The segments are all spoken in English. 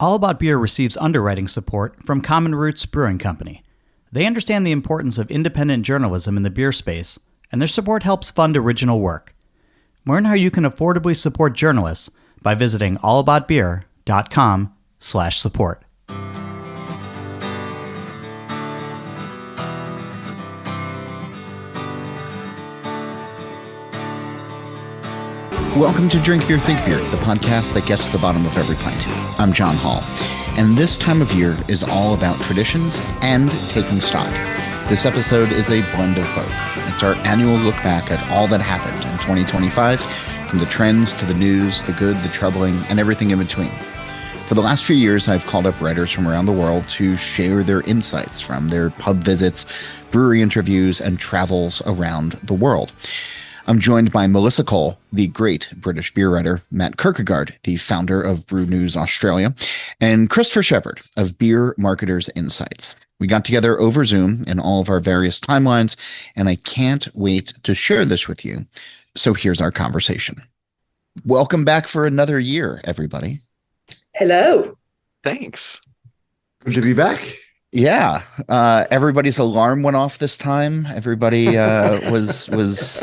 All About Beer receives underwriting support from Common Roots Brewing Company. They understand the importance of independent journalism in the beer space, and their support helps fund original work. Learn how you can affordably support journalists by visiting allaboutbeer.com/support. Welcome to Drink Beer, Think Beer, the podcast that gets to the bottom of every pint. I'm John Holl, and this time of year is all about traditions and taking stock. This episode is a blend of both. It's our annual look back at all that happened in 2025, from the trends to the news, the good, the troubling, and everything in between. For the last few years, I've called up writers from around the world to share their insights from their pub visits, brewery interviews, and travels around the world. I'm joined by Melissa Cole, the great British beer writer, Matt Kirkegaard, the founder of Brew News Australia, and Christopher Shepard of Beer Marketers Insights. We got together over Zoom in all of our various timelines, and I can't wait to share this with you. So here's our conversation. Welcome back for another year, everybody. Hello. Thanks. Good to be back. Yeah, everybody's alarm went off this time. Everybody was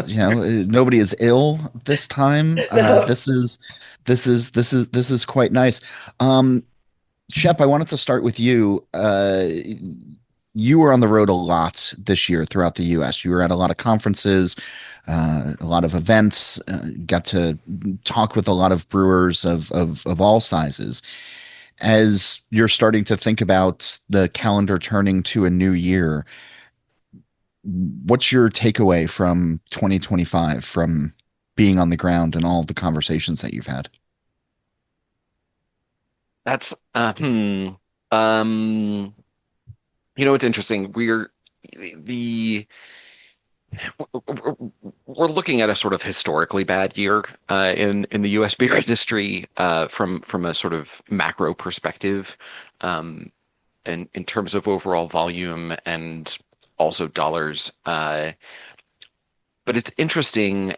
nobody is ill this time. No. This is quite nice. Shep, I wanted to start with you. You were on the road a lot this year throughout the U.S. You were at a lot of conferences, a lot of events. Got to talk with a lot of brewers of all sizes. As you're starting to think about the calendar turning to a new year, what's your takeaway from 2025, from being on the ground and all of the conversations that you've had? That's you know, it's interesting. We're looking at a sort of historically bad year in the U.S. beer industry from a sort of macro perspective, and in terms of overall volume and also dollars. But it's interesting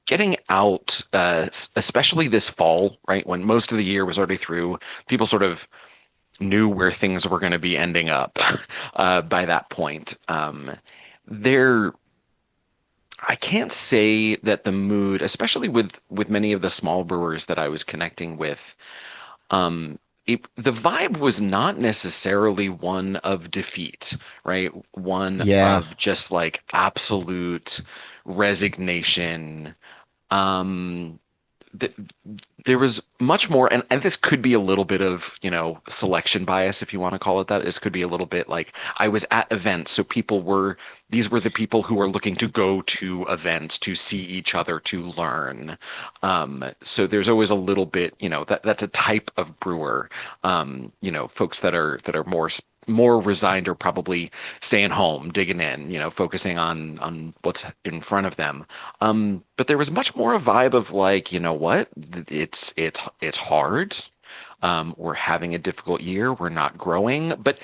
getting out, especially this fall, right, when most of the year was already through. People sort of knew where things were going to be ending up by that point. I can't say that the mood, especially with many of the small brewers that I was connecting with, the vibe was not necessarily one of defeat, right? One of just like absolute resignation. There was much more, and this could be a little bit of, selection bias, if you want to call it that. This could be a little bit like I was at events, so these were the people who were looking to go to events to see each other, to learn. So there's always a little bit, that's a type of brewer. Folks that are more resigned or probably staying home, digging in, focusing on what's in front of them. But there was much more a vibe of like, you know what, it's hard. We're having a difficult year. We're not growing, but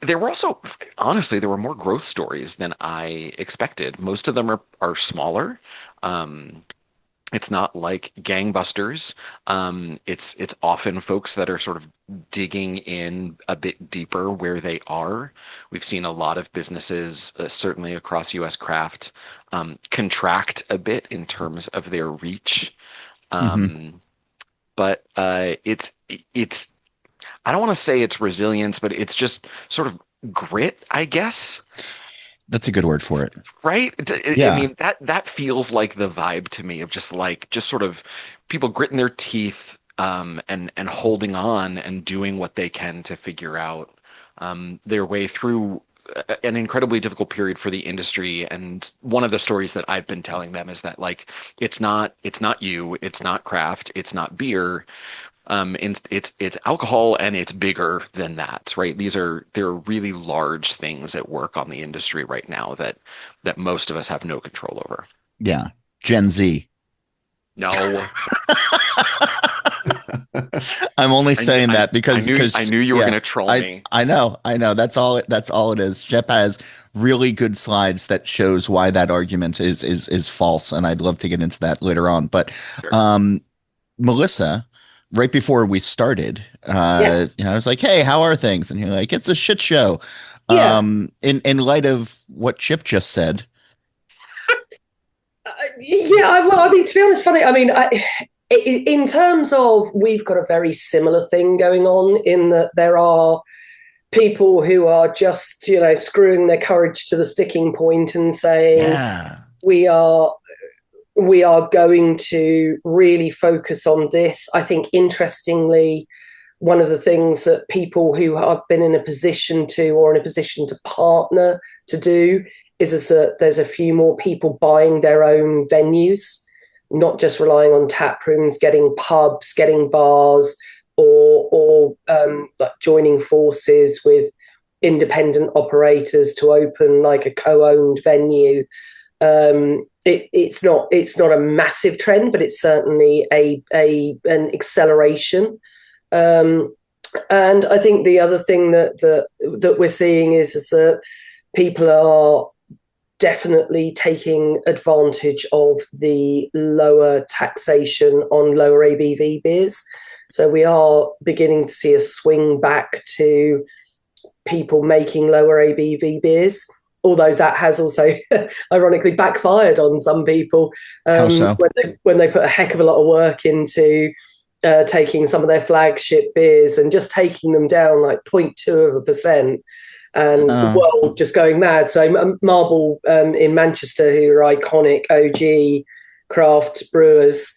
there were also, honestly, there were more growth stories than I expected. Most of them are smaller. It's not like gangbusters. It's often folks that are sort of digging in a bit deeper where they are. We've seen a lot of businesses, certainly across U.S. craft, contract a bit in terms of their reach. But it's I don't want to say it's resilience, but it's just sort of grit, I guess. That's a good word for it. Right? Yeah. I mean, that feels like the vibe to me of just sort of people gritting their teeth, and holding on and doing what they can to figure out their way through an incredibly difficult period for the industry. And one of the stories that I've been telling them is that it's not you, it's not craft, it's not beer. It's alcohol, and it's bigger than that, right? There are really large things at work on the industry right now that most of us have no control over. Yeah. Gen Z. No. I'm only saying that because I knew you were going to troll me. I know. That's all it is. Shep has really good slides that shows why that argument is false, and I'd love to get into that later on. But Sure. Melissa, right before we started, I was like, "Hey, how are things?" And you're like, "It's a shit show." Yeah. In light of what Chip just said, Well, I mean, to be honest, funny. I mean, in terms of, we've got a very similar thing going on in that there are people who are just, screwing their courage to the sticking point and saying, yeah, we are going to really focus on this. I think, interestingly, one of the things that people who have been in a position to, or in a position to partner to do, is that there's a few more people buying their own venues, not just relying on tap rooms, getting pubs, getting bars, or like joining forces with independent operators to open like a co-owned venue. It's not a massive trend, but it's certainly an acceleration. And I think the other thing that we're seeing is that people are definitely taking advantage of the lower taxation on lower ABV beers. So we are beginning to see a swing back to people making lower ABV beers, although that has also ironically backfired on some people how so? when they put a heck of a lot of work into taking some of their flagship beers and just taking them down like 0.2%, and the world just going mad. So Marble in Manchester, who are iconic OG craft brewers,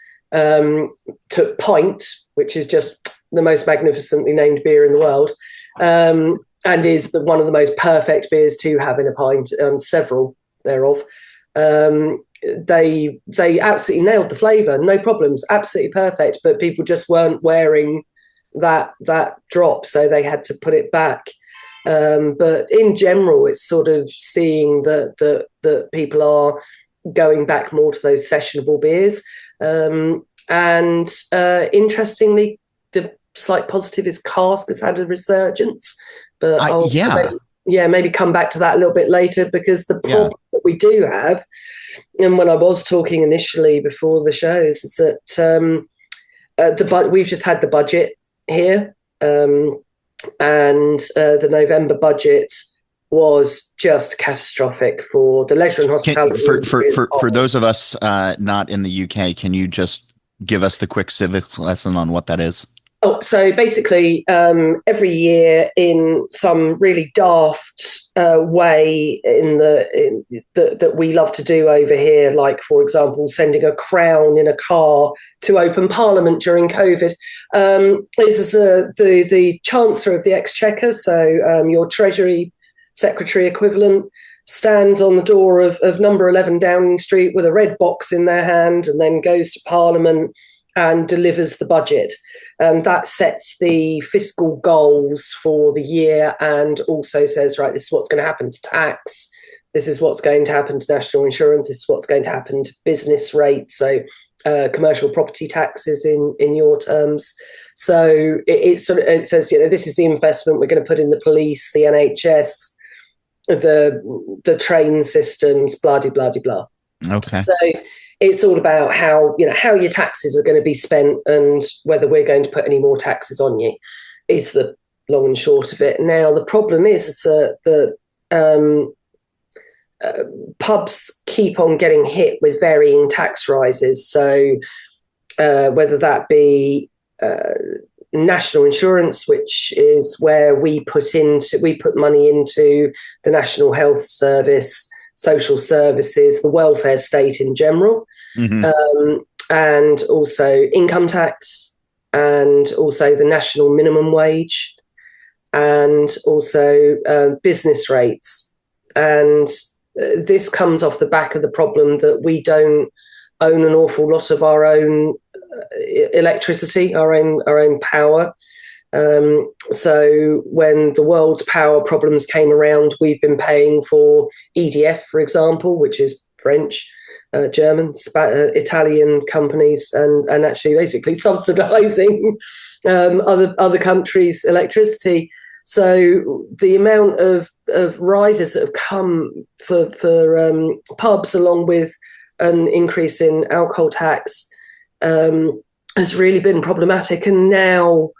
took Pint, which is just the most magnificently named beer in the world, and is one of the most perfect beers to have in a pint, several thereof. They absolutely nailed the flavour, no problems, absolutely perfect, but people just weren't wearing that drop, so they had to put it back. But in general, it's sort of seeing that people are going back more to those sessionable beers. And interestingly, the slight positive is cask has had a resurgence. But maybe come back to that a little bit later, because the problem that we do have, and when I was talking initially before the show, is that we've just had the budget here, and the November budget was just catastrophic for the leisure and hospitality. For those of us not in the UK, can you just give us the quick civics lesson on what that is? Oh, so basically, every year, in some really daft way, that we love to do over here, like, for example, sending a crown in a car to open Parliament during COVID, is the Chancellor of the Exchequer, so your Treasury Secretary equivalent, stands on the door of number 11 Downing Street with a red box in their hand, and then goes to Parliament and delivers the budget. And that sets the fiscal goals for the year, and also says, right, this is what's going to happen to tax, this is what's going to happen to national insurance, this is what's going to happen to business rates, so commercial property taxes in your terms. So it says, this is the investment we're going to put in the police, the NHS, the train systems, blah, blah, blah, blah. Okay. So it's all about how your taxes are going to be spent, and whether we're going to put any more taxes on you, is the long and short of it. Now, the problem is that pubs keep on getting hit with varying tax rises. So whether that be national insurance, which is where we put money into the National Health Service, social services, the welfare state in general, and also income tax, and also the national minimum wage, and also business rates. And this comes off the back of the problem that we don't own an awful lot of our own electricity, our own power. So when the world's power problems came around, we've been paying for EDF, for example, which is French, German, Italian companies, and actually basically subsidizing other countries' electricity. So the amount of rises that have come for pubs, along with an increase in alcohol tax, has really been problematic. And now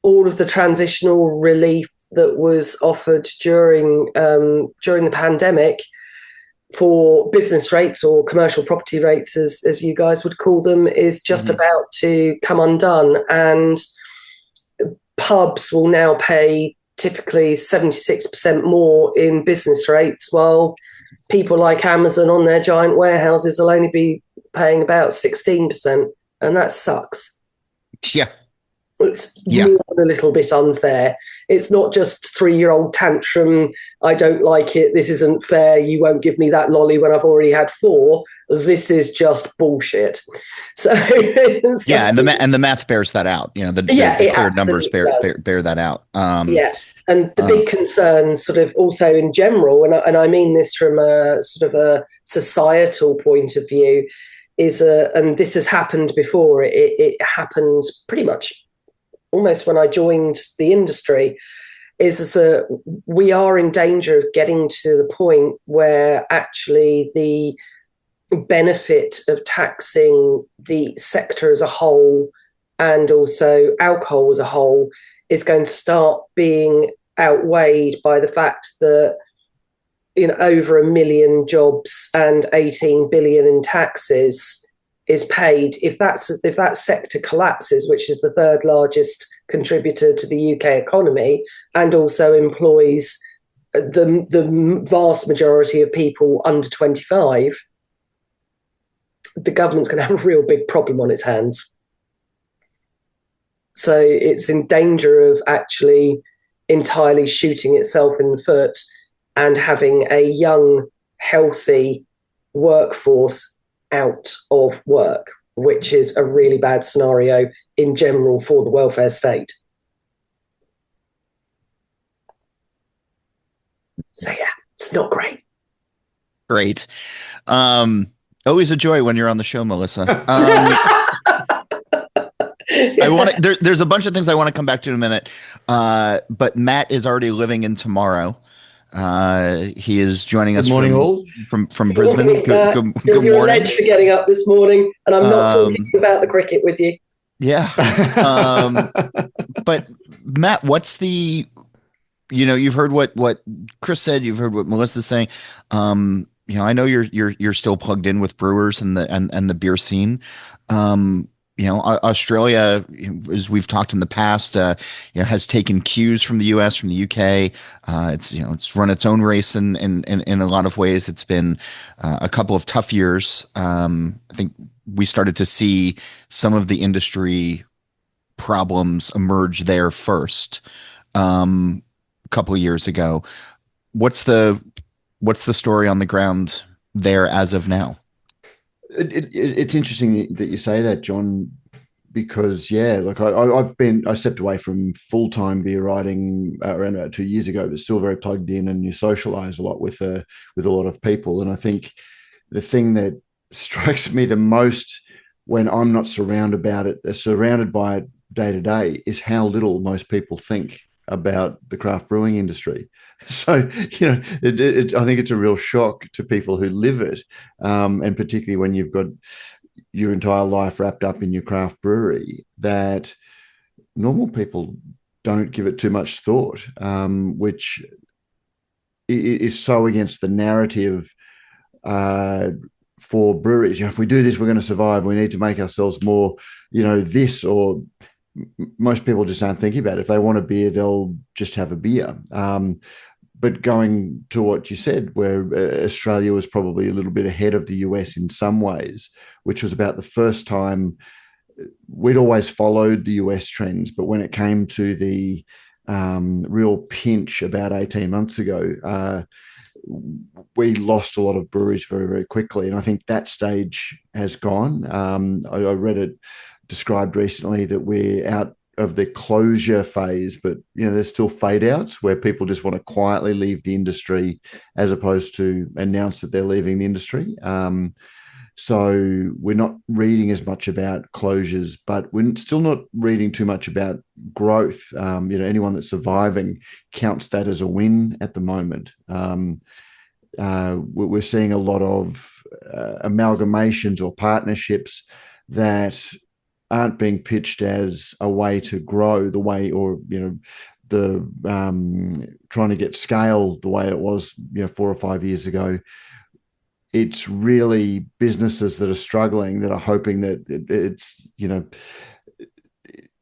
all of the transitional relief that was offered during the pandemic for business rates or commercial property rates, as you guys would call them, is just about to come undone. And pubs will now pay typically 76% more in business rates, while people like Amazon on their giant warehouses will only be paying about 16%. And that sucks. Yeah. It's more than a little bit unfair. It's not just 3-year-old tantrum. I don't like it. This isn't fair. You won't give me that lolly when I've already had 4. This is just bullshit. So yeah, and the math bears that out. You know, the clear numbers bear that out. And the big concerns, sort of also in general, and I mean this from a sort of a societal point of view, is and this has happened before. It happened pretty much almost when I joined the industry, is we are in danger of getting to the point where actually the benefit of taxing the sector as a whole and also alcohol as a whole is going to start being outweighed by the fact that over 1 million jobs and 18 billion in taxes is paid. If that sector collapses, which is the 3rd largest contributor to the UK economy and also employs the vast majority of people under 25, the government's going to have a real big problem on its hands. So it's in danger of actually entirely shooting itself in the foot and having a young, healthy workforce out of work, which is a really bad scenario in general for the welfare state. So yeah, it's not great. Great. Always a joy when you're on the show, Melissa. There's a bunch of things I want to come back to in a minute. But Matt is already living in tomorrow. He is joining us from Brisbane. Good you're morning. Led for getting up this morning, and I'm not talking about the cricket with you. Yeah. But Matt, what's the? You've heard what Chris said. You've heard what Melissa's saying. I know you're still plugged in with brewers and the beer scene. Australia, as we've talked in the past, has taken cues from the US, from the UK. It's run its own race in a lot of ways. It's been a couple of tough years. I think we started to see some of the industry problems emerge there first a couple of years ago. What's the story on the ground there as of now? It's interesting that you say that, John, because I stepped away from full-time beer writing around about 2 years ago, but still very plugged in, and you socialize a lot with a lot of people. And I think the thing that strikes me the most when I'm not surrounded by it day to day is how little most people think about the craft brewing industry. So, I think it's a real shock to people who live it, and particularly when you've got your entire life wrapped up in your craft brewery, that normal people don't give it too much thought, which is so against the narrative for breweries. If we do this, we're going to survive. We need to make ourselves more, this, or most people just aren't thinking about it. If they want a beer, they'll just have a beer. But going to what you said, where Australia was probably a little bit ahead of the US in some ways, which was about the first time we'd always followed the US trends. But when it came to the real pinch about 18 months ago, we lost a lot of breweries very, very quickly. And I think that stage has gone. I read it described recently that we're out of the closure phase, but there's still fade outs where people just want to quietly leave the industry as opposed to announce that they're leaving the industry. So we're not reading as much about closures, but we're still not reading too much about growth. Anyone that's surviving counts that as a win at the moment. We're seeing a lot of amalgamations or partnerships that aren't being pitched as a way to grow the way, or the trying to get scale the way it was 4 or 5 years ago. It's really businesses that are struggling, that are hoping that it's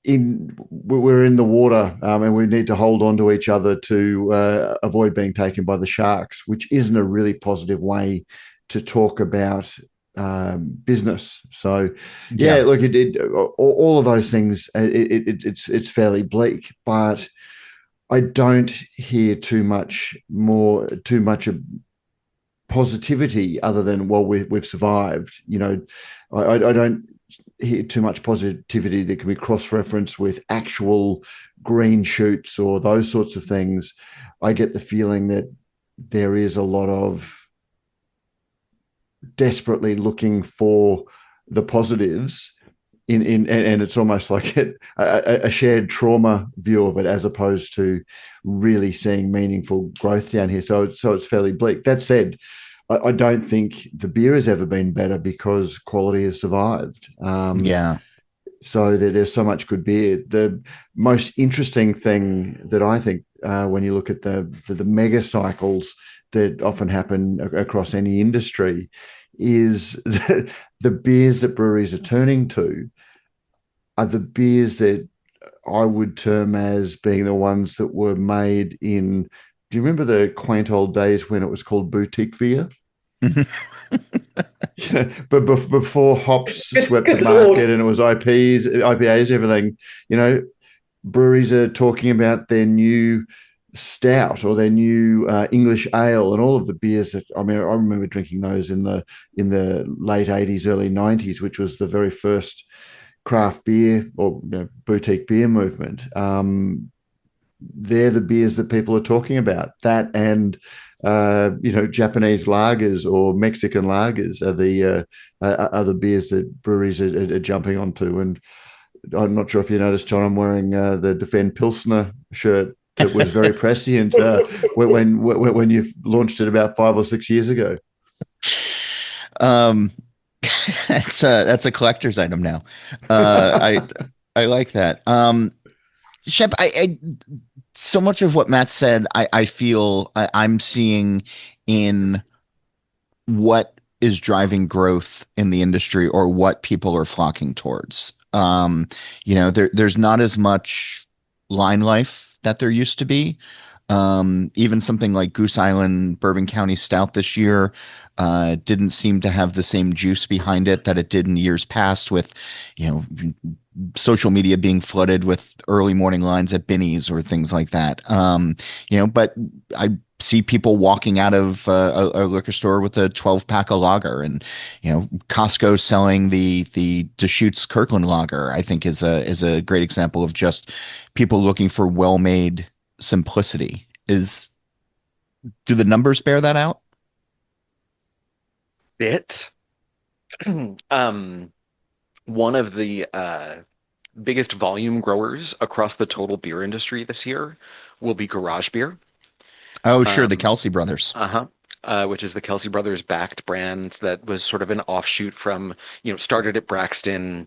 we're in the water, and we need to hold on to each other to avoid being taken by the sharks, which isn't a really positive way to talk about business. So look, all of those things, it's fairly bleak, but I don't hear too much of positivity other than, well, we've survived. I don't hear too much positivity that can be cross-referenced with actual green shoots or those sorts of things. I get the feeling that there is a lot of desperately looking for the positives and it's almost like a shared trauma view of it, as opposed to really seeing meaningful growth down here. So it's fairly bleak. That said, I don't think the beer has ever been better because quality has survived. So there's so much good beer. The most interesting thing that I think, when you look at the mega cycles that often happen across any industry, is the beers that breweries are turning to are the beers that I would term as being the ones that were made in. Do you remember the quaint old days when it was called boutique beer? But before hops swept the market and it was IPAs, everything, breweries are talking about their new stout or their new English ale, and all of the beers that, I remember drinking those in the late 80s, early 90s, which was the very first craft beer or boutique beer movement. They're the beers that people are talking about. That and Japanese lagers or Mexican lagers are the beers that breweries are jumping onto. And I'm not sure if you noticed, John, I'm wearing the Defend Pilsner shirt that was very prescient when you launched it about 5 or 6 years ago. That's a collector's item now. I like that. Shep, I so much of what Matt said, I feel I'm seeing in what is driving growth in the industry or what people are flocking towards. There's not as much line life that there used to be. Even something like Goose Island Bourbon County Stout this year didn't seem to have the same juice behind it that it did in years past, with social media being flooded with early morning lines at Binny's or things like that. But I see people walking out of a liquor store with a 12-pack of lager, and Costco selling the Deschutes Kirkland lager, I think is a great example of just people looking for well-made simplicity. Do the numbers bear that out? One of the biggest volume growers across the total beer industry this year will be Garage Beer. Oh, sure, the Kelsey Brothers. Which is the Kelsey Brothers backed brand that was sort of an offshoot from, started at Braxton.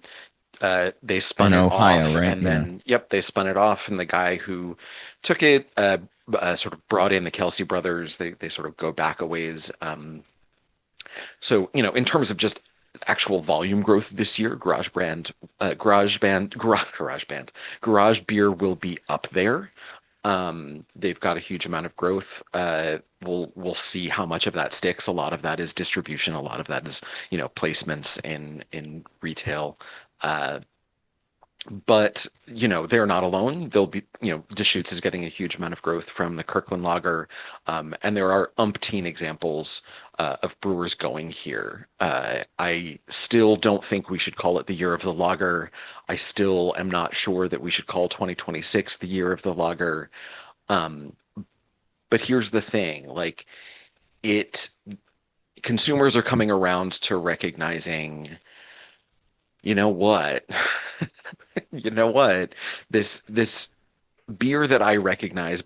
They spun it Ohio, off, right? And then, they spun it off, and the guy who took it sort of brought in the Kelsey Brothers. They sort of go back a ways. So, in terms of just actual volume growth this year, Garage Beer will be up there. They've got a huge amount of growth. We'll see how much of that sticks. A lot of that is distribution. A lot of that is, placements in retail. But they're not alone. They'll be, Deschutes is getting a huge amount of growth from the Kirkland Lager, and there are umpteen examples of brewers going here. I still don't think we should call it the year of the lager. I still am not sure that we should call 2026 the year of the lager. But here's the thing: consumers are coming around to recognizing, what? This beer that I recognize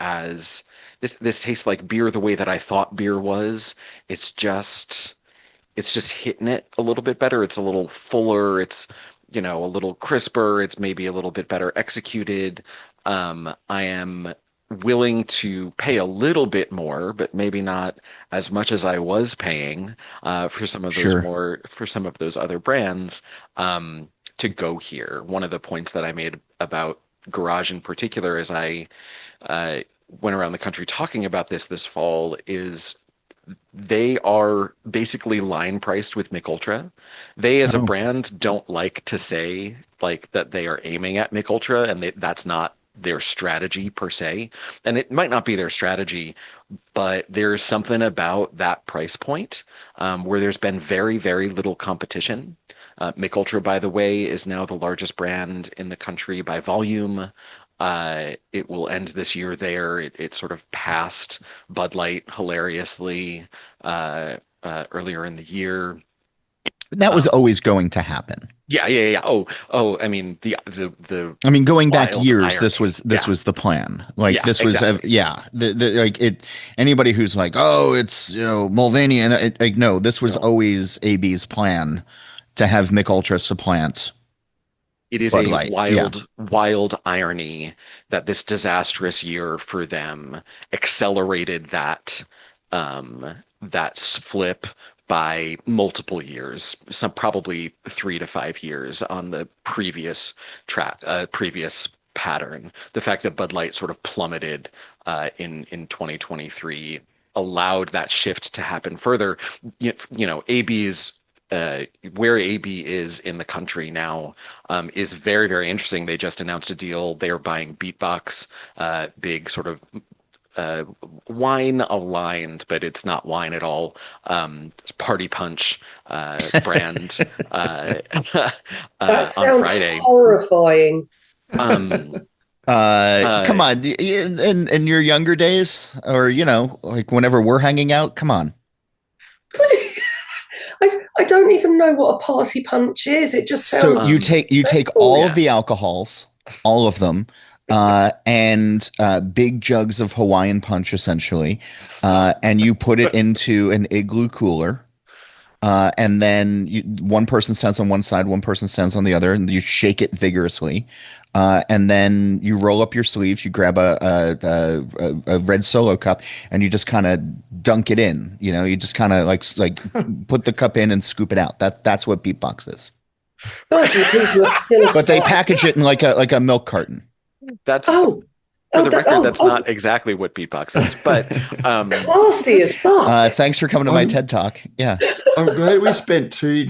as this tastes like beer the way that I thought beer was. It's just hitting it a little bit better. It's a little fuller. It's a little crisper. It's maybe a little bit better executed. I am willing to pay a little bit more, but maybe not as much as I was paying for some of those Sure. for some of those other brands to go here. One of the points that I made about Garage in particular, as I uh, went around the country talking about this fall, is they are basically line priced with Mich Ultra. They, as a Oh, brand, don't like to say like that they are aiming at Mich Ultra, and that's not their strategy per se. And it might not be their strategy, but there's something about that price point where there's been very, very little competition. Mich Ultra, by the way, is now the largest brand in the country by volume. It will end this year there. It sort of passed Bud Light hilariously earlier in the year. that was always going to happen. Yeah. I mean the I mean, going back wild years, irony. this was the plan. Like Yeah, this was, exactly. like it. Anybody who's like, oh, it's Mulvaney, and like, no, this was No, always AB's plan to have Mich Ultra supplant it is Bud a Light. Yeah, wild irony that this disastrous year for them accelerated that flip by multiple years, some probably 3 to 5 years on the previous pattern. The fact that Bud Light sort of plummeted in 2023 allowed that shift to happen further. AB's where AB is in the country now is very, very interesting. They just announced a deal. They are buying Beatbox, big sort of uh, wine aligned, but it's not wine at all. Party Punch brand That on sounds Friday. horrifying. Um, come uh, on, in your younger days, or like whenever we're hanging out, come on. I don't even know what a party punch is. It just So sounds you take dreadful. all of yeah, the alcohols, all of them, and big jugs of Hawaiian punch, essentially, stop. and you put it into an igloo cooler. And then one person stands on one side, one person stands on the other, and you shake it vigorously. And then you roll up your sleeves, you grab a red Solo cup, and you just kind of dunk it in. You just kind of like put the cup in and scoop it out. That's what beatbox is. God, you people are But they philistine. package it in like a milk carton. That's Oh, for oh, the record, that's oh, not exactly what beatbox is, but classy as fuck. Thanks for coming to my I'm TED Talk. Yeah. I'm glad we spent 2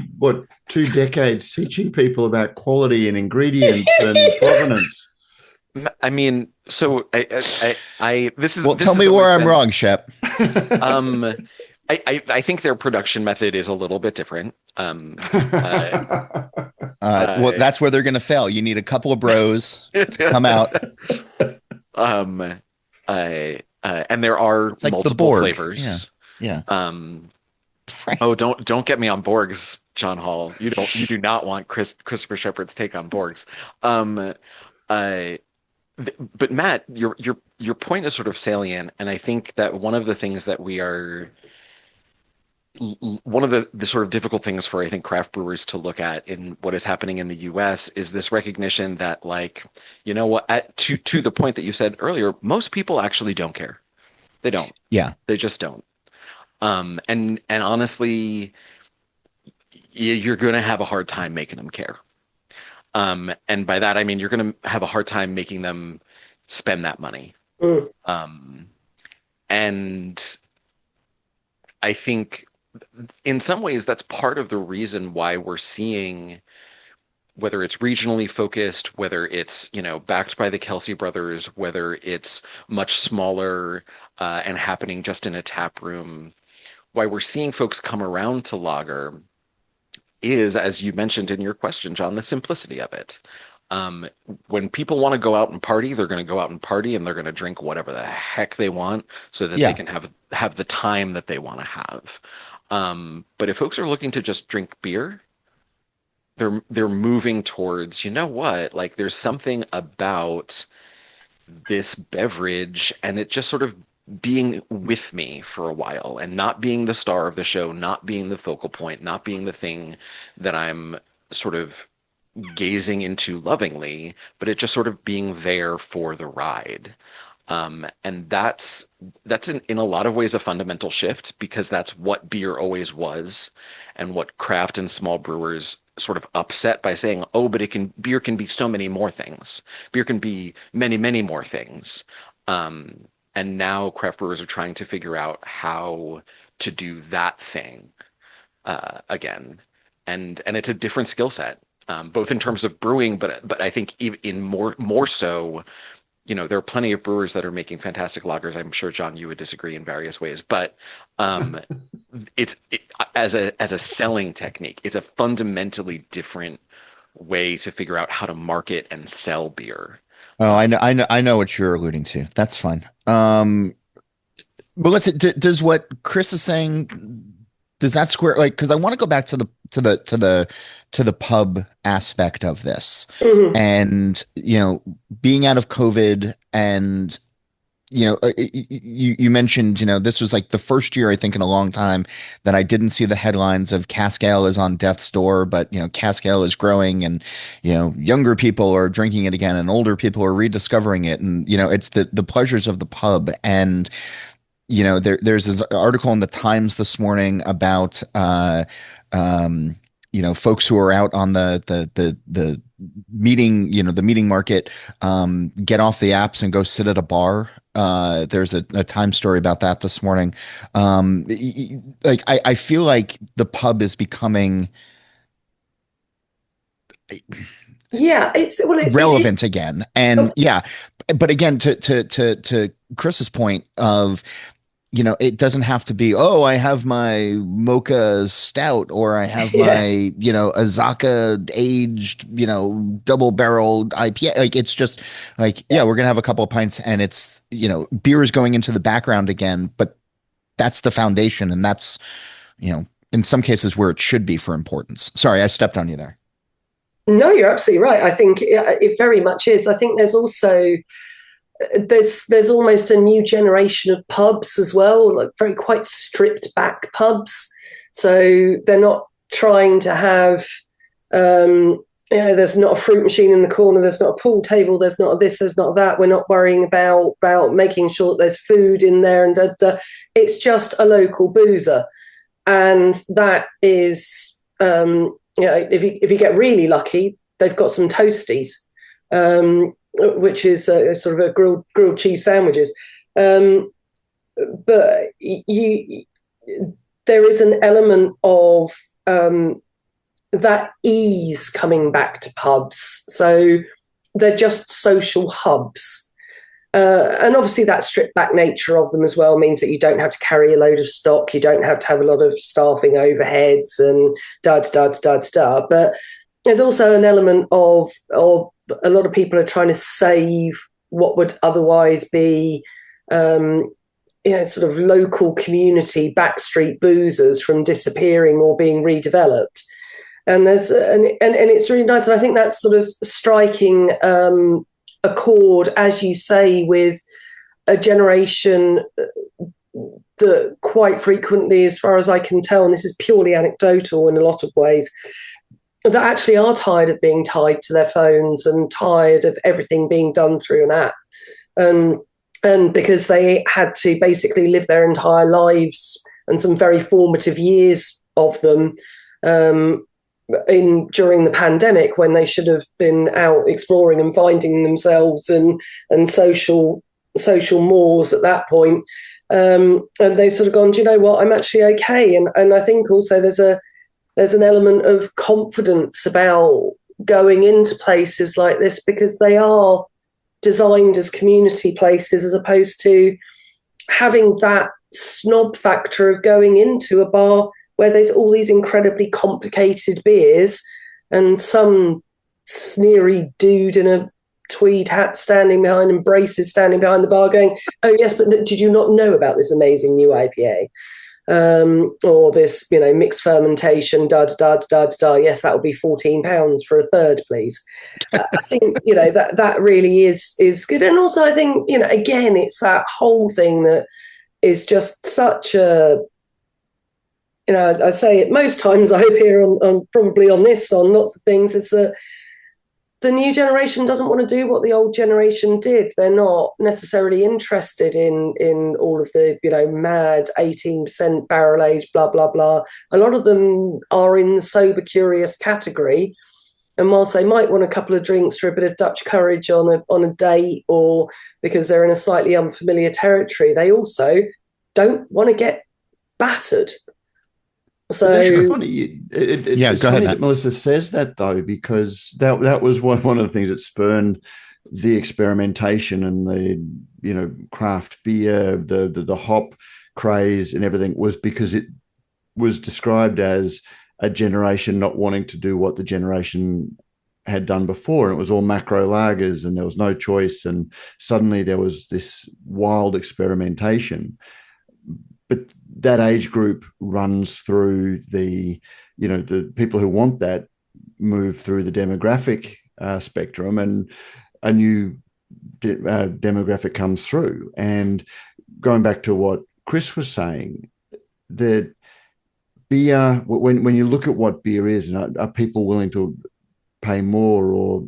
decades teaching people about quality and ingredients and provenance. I mean, so this is Well, this tell has me where always I'm been wrong, Shep. um I think their production method is a little bit different. Well, Uh, that's where they're going to fail. You need a couple of bros to come out. um, and there are It's like the multiple Borg. flavors. Yeah. Um, Right. oh, don't get me on Borgs, John Hall. You do not want Christopher Shepard's take on Borgs. Um, uh, but Matt, your point is sort of salient, and I think that one of the things that we are one of the sort of difficult things for I think craft brewers to look at in what is happening in the US is this recognition that like, you know what, to the point that you said earlier, most people actually don't care. They don't. Yeah. They just don't. And honestly, you're going to have a hard time making them care. And by that I mean you're going to have a hard time making them spend that money. Mm. And I think in some ways that's part of the reason why we're seeing whether it's regionally focused, whether it's backed by the Kelsey brothers, whether it's much smaller and happening just in a tap room, why we're seeing folks come around to lager is, as you mentioned in your question, John, the simplicity of it. Um, when people want to go out and party, they're going to go out and party, and they're going to drink whatever the heck they want, so that they Yeah. can have the time that they want to have. But if folks are looking to just drink beer, they're moving towards, you know what? Like there's something about this beverage and it just sort of being with me for a while and not being the star of the show, not being the focal point, not being the thing that I'm sort of gazing into lovingly, but it just sort of being there for the ride. And that's in a lot of ways a fundamental shift, because that's what beer always was, and what craft and small brewers sort of upset by saying, oh, but beer can be so many more things. Beer can be many, many more things. And now craft brewers are trying to figure out how to do that thing again. And it's a different skill set, both in terms of brewing, but I think even in more so, there are plenty of brewers that are making fantastic lagers. I'm sure, John, you would disagree in various ways, but as a selling technique, it's a fundamentally different way to figure out how to market and sell beer. Oh, I know what you're alluding to. That's fine. But listen, does what Chris is saying, does that square, like, because I want to go back to the pub aspect of this, and being out of COVID, and you mentioned this was like the first year, I think, in a long time that I didn't see the headlines of cask ale is on death's door, but cask ale is growing, and younger people are drinking it again, and older people are rediscovering it, and it's the pleasures of the pub. And there's this article in the Times this morning about folks who are out on the meeting, the meeting market, get off the apps and go sit at a bar. There's a Time story about that this morning. Like I feel like the pub is becoming it's relevant again. And but again, to Chris's point of, it doesn't have to be, oh, I have my mocha stout, or I have my, Azaka aged, double barreled IPA. Like, it's just like, we're going to have a couple of pints, and it's, beer is going into the background again, but that's the foundation. And that's, in some cases where it should be for importance. Sorry, I stepped on you there. No, you're absolutely right. I think it very much is. I think there's also, there's almost a new generation of pubs as well, like quite stripped back pubs. So they're not trying to have, there's not a fruit machine in the corner, there's not a pool table, there's not this, there's not that. We're not worrying about making sure that there's food in there, and it's just a local boozer. And that is, if you get really lucky, they've got some toasties. Which is sort of a grilled cheese sandwiches. But there is an element of that ease coming back to pubs. So they're just social hubs. And obviously that stripped back nature of them as well means that you don't have to carry a load of stock. You don't have to have a lot of staffing overheads and da. But there's also an element of a lot of people are trying to save what would otherwise be, sort of local community backstreet boozers from disappearing or being redeveloped. And there's and it's really nice. And I think that's sort of striking a chord, as you say, with a generation that quite frequently, as far as I can tell, and this is purely anecdotal in a lot of ways, that actually are tired of being tied to their phones and tired of everything being done through an app. And because they had to basically live their entire lives and some very formative years of them during the pandemic, when they should have been out exploring and finding themselves and social mores at that point. And they've sort of gone, do you know what, I'm actually okay. And I think also there's an element of confidence about going into places like this, because they are designed as community places, as opposed to having that snob factor of going into a bar where there's all these incredibly complicated beers and some sneery dude in a tweed hat standing behind and braces standing behind the bar going, oh yes, but did you not know about this amazing new IPA? Or this, mixed fermentation, yes, that would be £14 for a third, please. I think, that really is good. And also I think, again, it's that whole thing that is just such a, I say it most times I appear on probably on this, on lots of things, it's the new generation doesn't want to do what the old generation did. They're not necessarily interested in all of the, mad 18% barrel age, blah, blah, blah. A lot of them are in the sober curious category. And whilst they might want a couple of drinks for a bit of Dutch courage on a date, or because they're in a slightly unfamiliar territory, they also don't want to get battered. So it's funny. It's go funny ahead, that Melissa says that, though, because that was one of the things that spurned the experimentation and the craft beer, the hop craze and everything, was because it was described as a generation not wanting to do what the generation had done before, and it was all macro lagers and there was no choice, and suddenly there was this wild experimentation. But that age group runs through the people who want that move through the demographic spectrum, and a new demographic comes through. And going back to what Chris was saying, that beer, when you look at what beer is, are people willing to pay more, or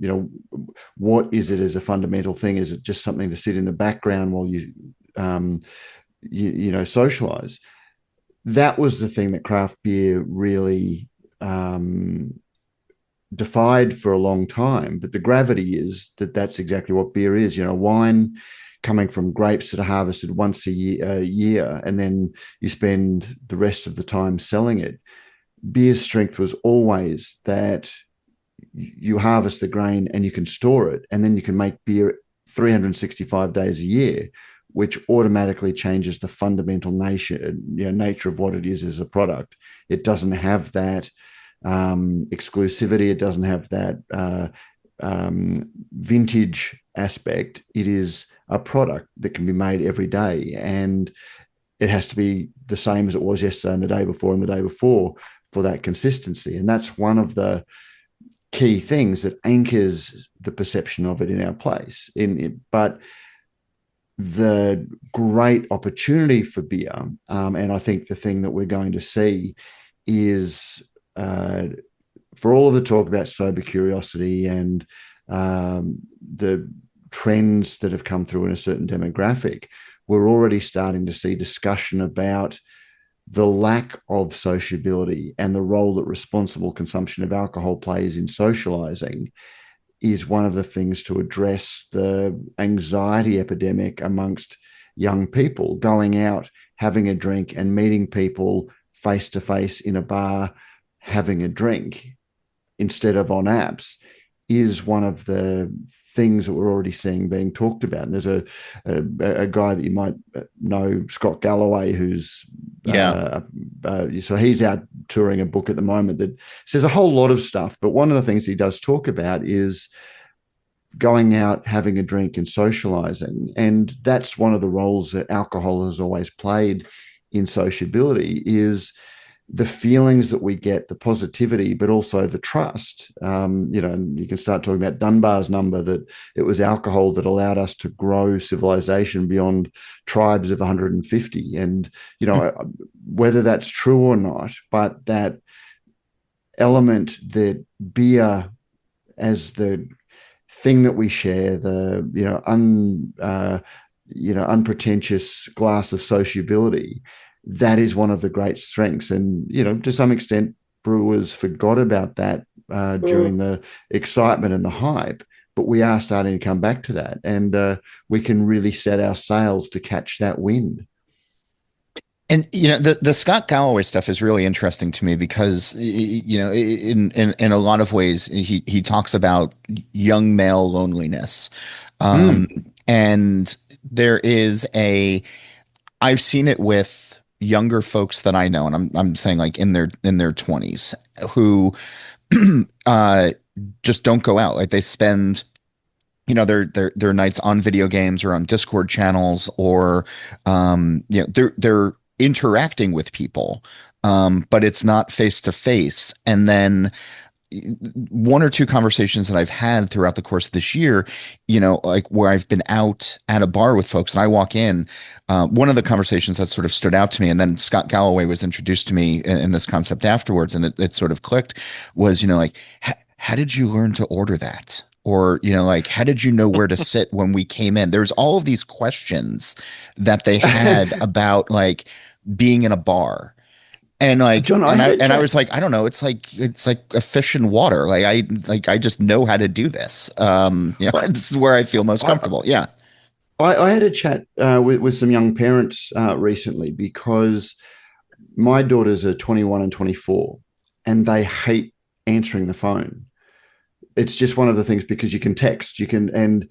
what is it as a fundamental thing? Is it just something to sit in the background while you socialize? That was the thing that craft beer really defied for a long time. But the gravity is that's exactly what beer is. Wine coming from grapes that are harvested once a year, and then you spend the rest of the time selling it. Beer's strength was always that you harvest the grain and you can store it, and then you can make beer 365 days a year, which automatically changes the fundamental nature of what it is as a product. It doesn't have that exclusivity. It doesn't have that vintage aspect. It is a product that can be made every day, and it has to be the same as it was yesterday and the day before and the day before for that consistency. And that's one of the key things that anchors the perception of it in our place. But the great opportunity for beer, and I think the thing that we're going to see is, for all of the talk about sober curiosity and the trends that have come through in a certain demographic, we're already starting to see discussion about the lack of sociability and the role that responsible consumption of alcohol plays in socializing is one of the things to address the anxiety epidemic amongst young people. Going out, having a drink and meeting people face to face in a bar, having a drink instead of on apps, is one of the things that we're already seeing being talked about. And there's a guy that you might know, Scott Galloway, who's so he's out touring a book at the moment that says a whole lot of stuff. But one of the things he does talk about is going out, having a drink and socializing. And that's one of the roles that alcohol has always played in sociability, is the feelings that we get, the positivity, but also the trust. And you can start talking about Dunbar's number, that it was alcohol that allowed us to grow civilization beyond tribes of 150. And, whether that's true or not, but that element that beer as the thing that we share, the, unpretentious glass of sociability, that is one of the great strengths. And, to some extent, brewers forgot about that during the excitement and the hype, but we are starting to come back to that, and we can really set our sails to catch that wind. And the Scott Galloway stuff is really interesting to me because in a lot of ways he talks about young male loneliness, and there is I've seen it with younger folks that I know, and I'm saying like in their 20s, who just don't go out. Like they spend their nights on video games or on Discord channels, or they're interacting with people, but it's not face to face. And then one or two conversations that I've had throughout the course of this year, like where I've been out at a bar with folks and I walk in, one of the conversations that sort of stood out to me, and then Scott Galloway was introduced to me in this concept afterwards, and it sort of clicked, was, how did you learn to order that? Or, like, how did you know where to sit when we came in? There's all of these questions that they had about like being in a bar. And like, John, I was like, I don't know. It's like a fish in water. I just know how to do this. This is where I feel most comfortable. Yeah. I had a chat with some young parents recently because my daughters are 21 and 24, and they hate answering the phone. It's just one of the things, because you can text, and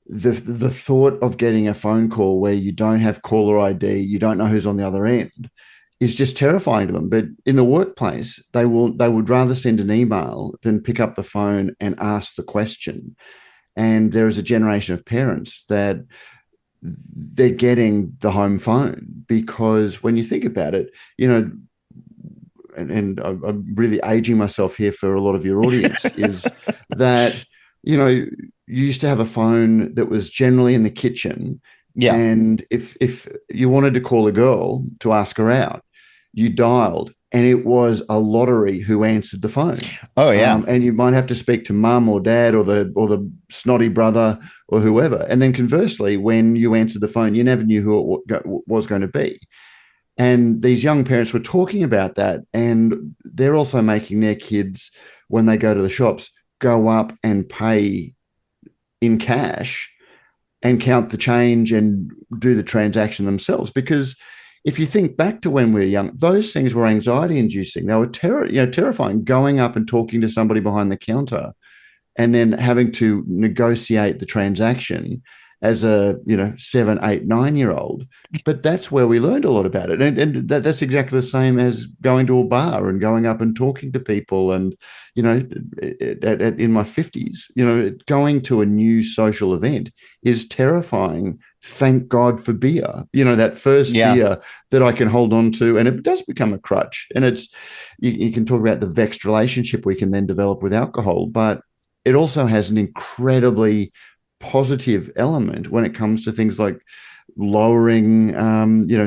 the thought of getting a phone call where you don't have caller ID, you don't know who's on the other end, is just terrifying to them. But in the workplace, they would rather send an email than pick up the phone and ask the question. And there is a generation of parents that they're getting the home phone, because when you think about it, and I'm really aging myself here for a lot of your audience, is that, you used to have a phone that was generally in the kitchen. Yeah. And if you wanted to call a girl to ask her out, you dialed, and it was a lottery who answered the phone. Oh yeah. And you might have to speak to mum or dad or the snotty brother or whoever. And then conversely, when you answered the phone, you never knew who it was going to be. And these young parents were talking about that, and they're also making their kids, when they go to the shops, go up and pay in cash and count the change and do the transaction themselves. Because if you think back to when we were young, those things were anxiety inducing. They were terrifying, going up and talking to somebody behind the counter and then having to negotiate the transaction as a 7, 8, 9-year-old. But that's where we learned a lot about it. And that's exactly the same as going to a bar and going up and talking to people. And, in my 50s, going to a new social event is terrifying. Thank God for beer. That first beer that I can hold on to, and it does become a crutch. And it's, you can talk about the vexed relationship we can then develop with alcohol, but it also has an incredibly positive element when it comes to things like lowering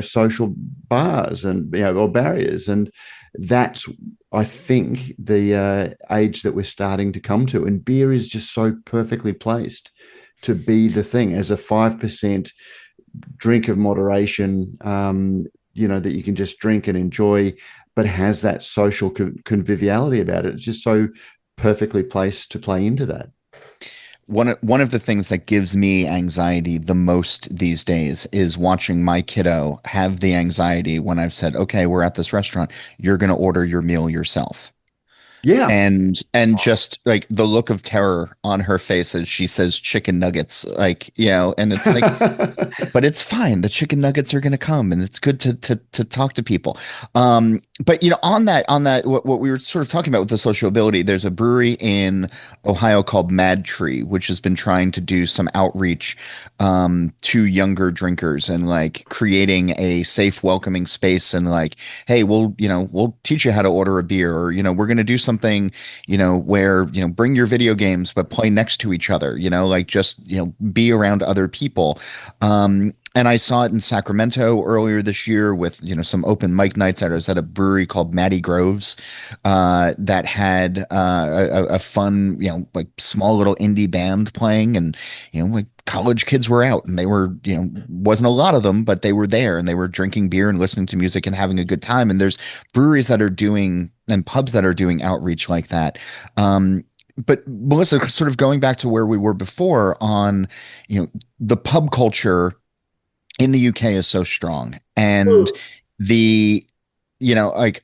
social bars and or barriers. And that's, I think, the age that we're starting to come to, and beer is just so perfectly placed to be the thing as a 5% drink of moderation, that you can just drink and enjoy, but has that social conviviality about it. It's just so perfectly placed to play into that. One of the things that gives me anxiety the most these days is watching my kiddo have the anxiety when I've said, okay, we're at this restaurant, you're going to order your meal yourself. Yeah. And just like the look of terror on her face as she says chicken nuggets, and it's like, but it's fine. The chicken nuggets are going to come, and it's good to talk to people. But on that, what we were sort of talking about with the social ability, there's a brewery in Ohio called Mad Tree, which has been trying to do some outreach to younger drinkers and like creating a safe, welcoming space, and like, hey, we'll teach you how to order a beer, or we're going to do something, where bring your video games but play next to each other, just be around other people. And I saw it in Sacramento earlier this year with, some open mic nights. I was at a brewery called Matty Groves that had a fun, like small little indie band playing, and, like college kids were out, and they were, wasn't a lot of them, but they were there, and they were drinking beer and listening to music and having a good time. And there's breweries that are doing, and pubs that are doing outreach like that. But Melissa, sort of going back to where we were before on, the pub culture in the UK is so strong, and like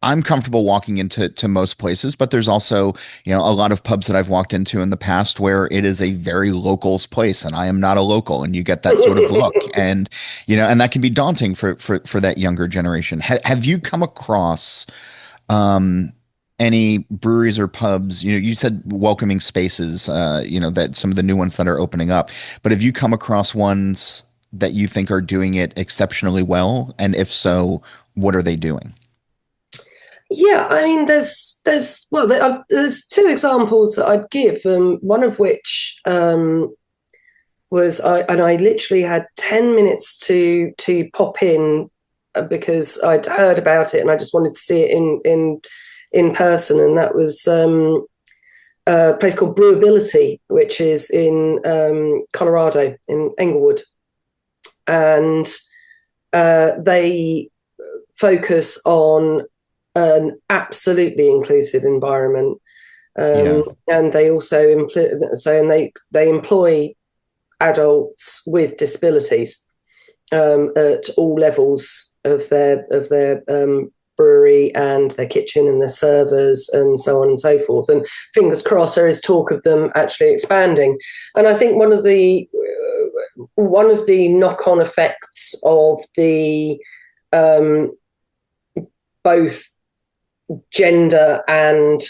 I'm comfortable walking into most places, but there's also, a lot of pubs that I've walked into in the past where it is a very locals place, and I am not a local, and you get that sort of look, and, and that can be daunting for that younger generation. Have you come across, any breweries or pubs, you said welcoming spaces, that some of the new ones that are opening up, but have you come across ones that you think are doing it exceptionally well? And if so, what are they doing? Yeah, I mean, there's two examples that I'd give. One of which was I literally had 10 minutes to pop in because I'd heard about it and I just wanted to see it in person, and that was a place called Brewability, which is in Colorado, in Englewood. And they focus on an absolutely inclusive environment. And they also employ adults with disabilities at all levels of their brewery and their kitchen and their servers and so on and so forth. And fingers crossed, there is talk of them actually expanding. And I think one of the knock-on effects of the both gender and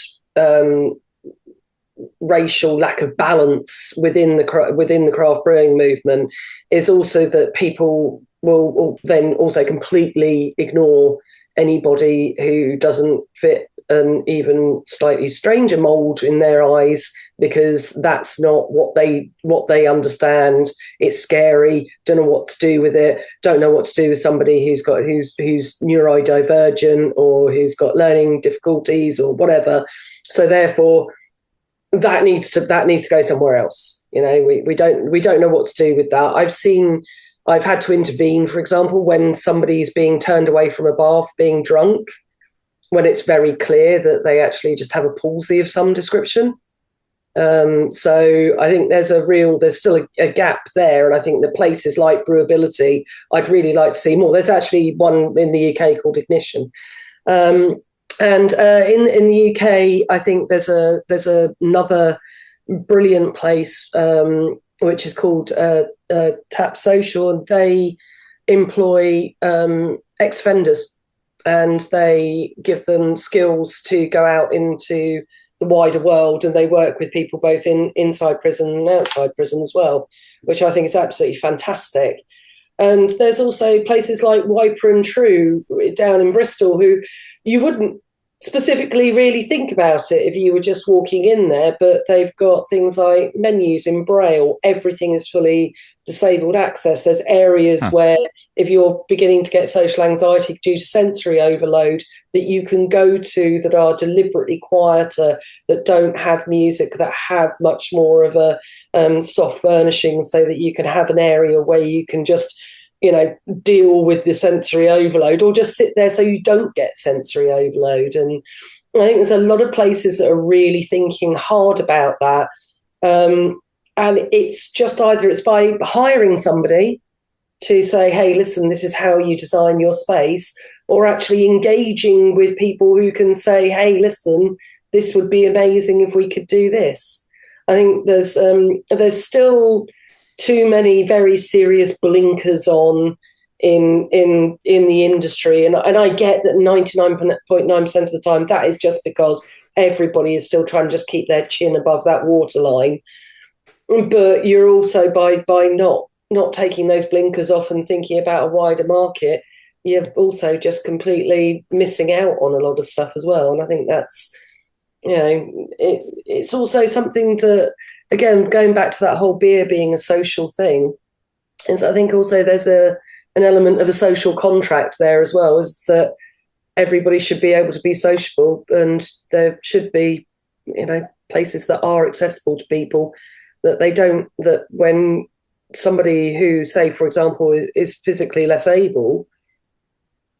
racial lack of balance within the craft brewing movement is also that people will then also completely ignore anybody who doesn't fit an even slightly stranger mold in their eyes, because that's not what they understand. It's scary, don't know what to do with it, don't know what to do with somebody who's neurodivergent or who's got learning difficulties or whatever. So therefore that needs to go somewhere else. We don't know what to do with that. I've had to intervene, for example, when somebody's being turned away from a bar for being drunk, when it's very clear that they actually just have a palsy of some description. So I think there's still a gap there. And I think the places like Brewability, I'd really like to see more. There's actually one in the UK called Ignition. And in the UK, I think there's another brilliant place, which is called Tap Social, and they employ ex-offenders, and they give them skills to go out into the wider world, and they work with people both inside prison and outside prison as well, which I think is absolutely fantastic. And there's also places like Wiper and True down in Bristol, who you wouldn't specifically really think about it if you were just walking in there, but they've got things like menus in Braille. Everything is fully disabled access. There's areas where if you're beginning to get social anxiety due to sensory overload, that you can go to that are deliberately quieter, that don't have music, that have much more of a soft furnishing, so that you can have an area where you can just deal with the sensory overload, or just sit there so you don't get sensory overload. And I think there's a lot of places that are really thinking hard about that. And it's just either it's by hiring somebody to say, hey, listen, this is how you design your space, or actually engaging with people who can say, hey, listen, this would be amazing if we could do this. I think there's still too many very serious blinkers on in the industry, and I get that 99.9% of the time that is just because everybody is still trying to just keep their chin above that waterline. But you're also by not taking those blinkers off and thinking about a wider market, you're also just completely missing out on a lot of stuff as well. And I think that's it's also something that, again, going back to that whole beer being a social thing, is I think also there's an element of a social contract there as well, is that everybody should be able to be sociable, and there should be, places that are accessible to people, that when somebody who, say, for example, is physically less able,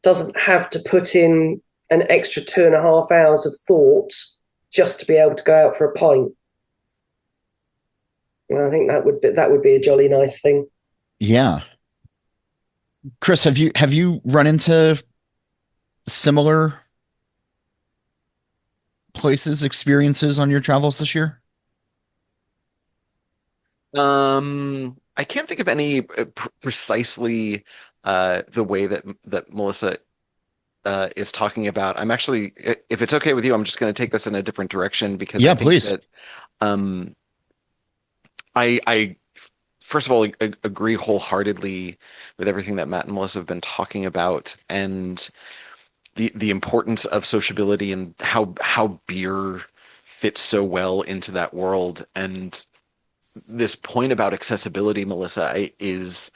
doesn't have to put in an extra 2.5 hours of thought just to be able to go out for a pint. And I think that would be a jolly nice thing. Yeah. Chris, have you run into similar experiences on your travels this year? I can't think of any precisely the way that Melissa is talking about. I'm actually, if it's okay with you, I'm just going to take this in a different direction, because I think please. that I first of all agree wholeheartedly with everything that Matt and Melissa have been talking about, and the importance of sociability and how beer fits so well into that world. And this point about accessibility, Melissa, is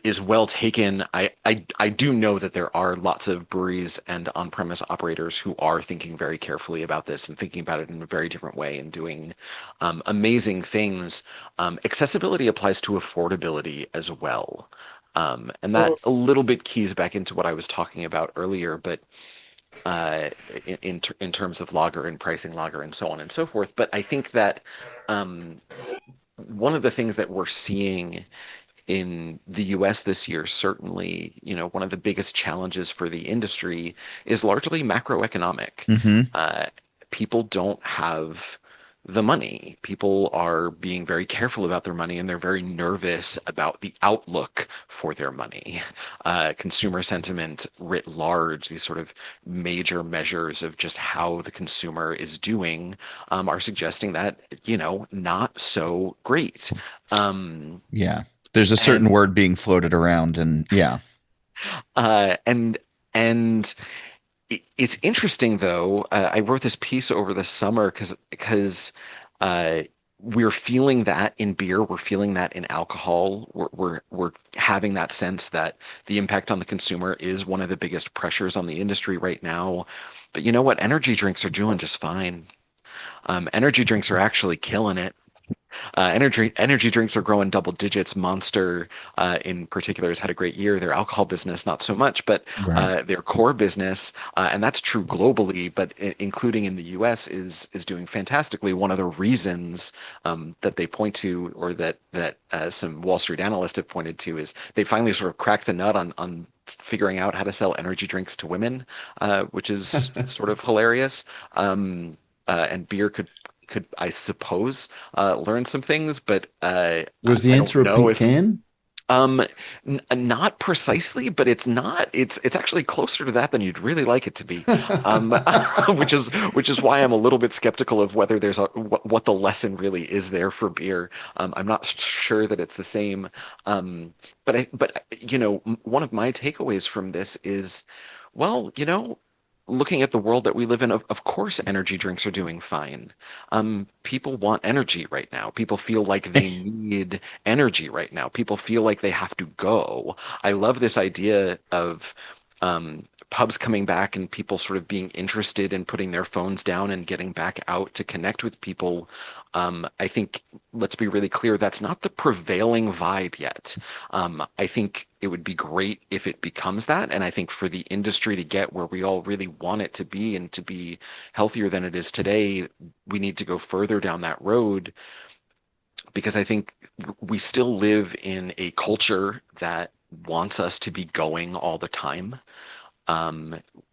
is well taken. I do know that there are lots of breweries and on-premise operators who are thinking very carefully about this and thinking about it in a very different way and doing amazing things. Accessibility applies to affordability as well. And that a little bit keys back into what I was talking about earlier, but in terms of lager and pricing lager and so on and so forth. But I think that one of the things that we're seeing in the US this year, certainly, one of the biggest challenges for the industry is largely macroeconomic. People don't have the money. People are being very careful about their money and they're very nervous about the outlook for their money. Consumer sentiment writ large, these sort of major measures of just how the consumer is doing are suggesting that, not so great. Yeah. There's a certain word being floated around, and and it's interesting though. I wrote this piece over the summer because we're feeling that in beer, we're feeling that in alcohol. We're having that sense that the impact on the consumer is one of the biggest pressures on the industry right now. But you know what? Energy drinks are doing just fine. Energy drinks are actually killing it. Energy drinks are growing double digits. Monster, in particular, has had a great year. Their alcohol business, not so much, but their core business, and that's true globally, but including in the U.S., is doing fantastically. One of the reasons that they point to, or that some Wall Street analysts have pointed to, is they finally sort of cracked the nut on figuring out how to sell energy drinks to women, which is sort of hilarious. And beer could I suppose learn some things, but was the answer a pink can? Not precisely, but it's not. It's actually closer to that than you'd really like it to be, which is why I'm a little bit skeptical of whether there's what the lesson really is there for beer. I'm not sure that it's the same. But one of my takeaways from this is, well, looking at the world that we live in, of course, energy drinks are doing fine. People want energy right now. People feel like they need energy right now. People feel like they have to go. I love this idea of pubs coming back and people sort of being interested in putting their phones down and getting back out to connect with people. I think, let's be really clear, that's not the prevailing vibe yet. I think it would be great if it becomes that. And I think for the industry to get where we all really want it to be and to be healthier than it is today, we need to go further down that road, because I think we still live in a culture that wants us to be going all the time.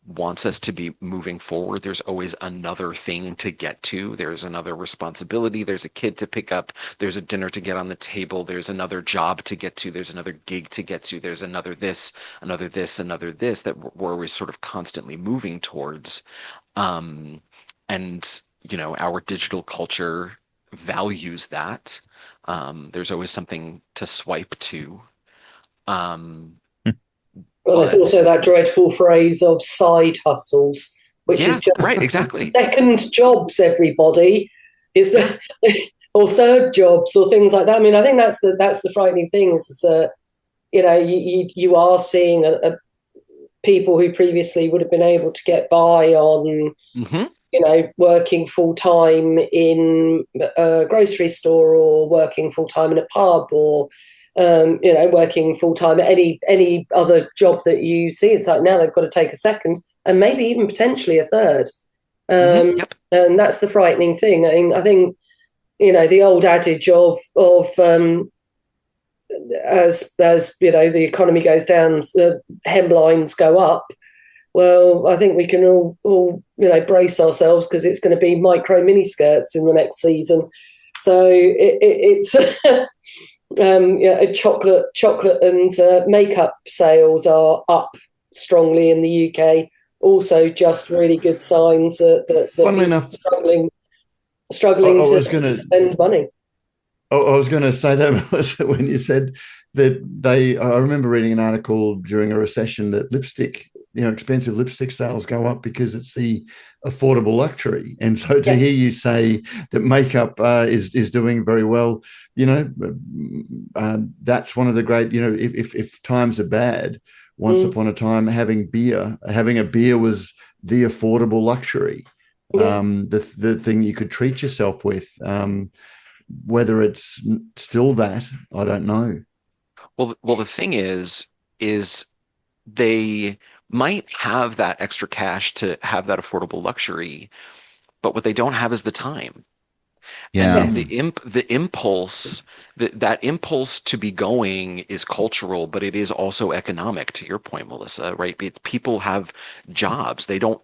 Wants us to be moving forward. There's always another thing to get to. There's another responsibility. There's a kid to pick up. There's a dinner to get on the table. There's another job to get to. There's another gig to get to. There's another this, another this, another this, that we're always sort of constantly moving towards. And, our digital culture values that. There's always something to swipe to. Well, there's also that dreadful phrase of side hustles, which is just right, exactly. second jobs, everybody, or third jobs or things like that. I mean, I think that's the frightening thing is that, you are seeing people who previously would have been able to get by on, working full time in a grocery store or working full time in a pub or working full time at any other job that you see. It's like now they've got to take a second and maybe even potentially a third. Yep. And that's the frightening thing. I think, the old adage of as the economy goes down, the hemlines go up. Well, I think we can all brace ourselves, because it's going to be micro mini skirts in the next season. So it's chocolate and makeup sales are up strongly in the UK. Also, just really good signs that funnily enough, struggling to spend money. I was going to say that when you said that I remember reading an article during a recession that lipstick expensive lipstick sales go up because it's the affordable luxury. And so to hear you say that makeup is doing very well, that's one of the great, if times are bad, once upon a time having a beer was the affordable luxury, the thing you could treat yourself with. Whether it's still that, I don't know. Well, the thing is they might have that extra cash to have that affordable luxury, but what they don't have is the time. Yeah. And the impulse that impulse to be going is cultural, but it is also economic, to your point, Melissa, right? People have jobs. They don't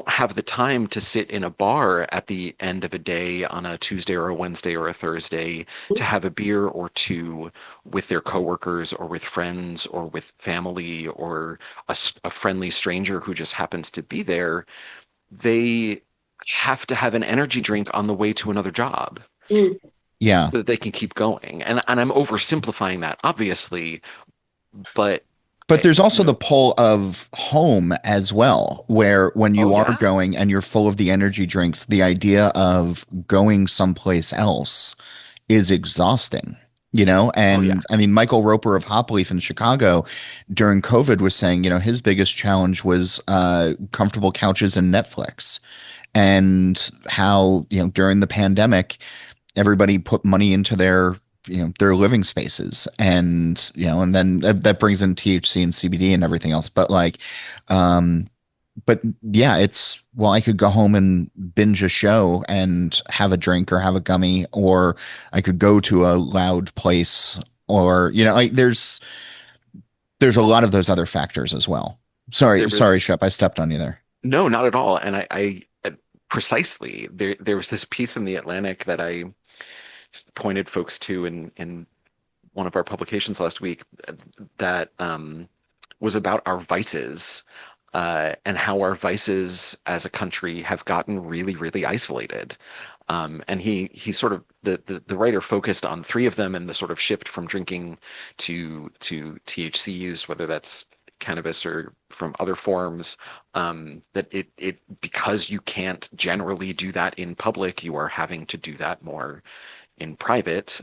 have the time to sit in a bar at the end of a day on a Tuesday or a Wednesday or a Thursday to have a beer or two with their coworkers or with friends or with family or a friendly stranger who just happens to be there. They have to have an energy drink on the way to another job. Yeah. So that they can keep going. And I'm oversimplifying that, obviously, but there's also the pull of home as well, where when you are going and you're full of the energy drinks, the idea of going someplace else is exhausting, And I mean, Michael Roper of Hopleaf in Chicago during COVID was saying, his biggest challenge was comfortable couches and Netflix, and how, during the pandemic, everybody put money into their living spaces, and and then that brings in THC and CBD and everything else, but I could go home and binge a show and have a drink or have a gummy, or I could go to a loud place, or there's a lot of those other factors as well. Sorry, Shep, I stepped on you there. No, not at all. And I precisely, there was this piece in the Atlantic that I pointed folks to in one of our publications last week that was about our vices, and how our vices as a country have gotten really, really isolated. And he sort of, the writer focused on three of them and the sort of shift from drinking to THC use, whether that's cannabis or from other forms, that it because you can't generally do that in public, you are having to do that more in private,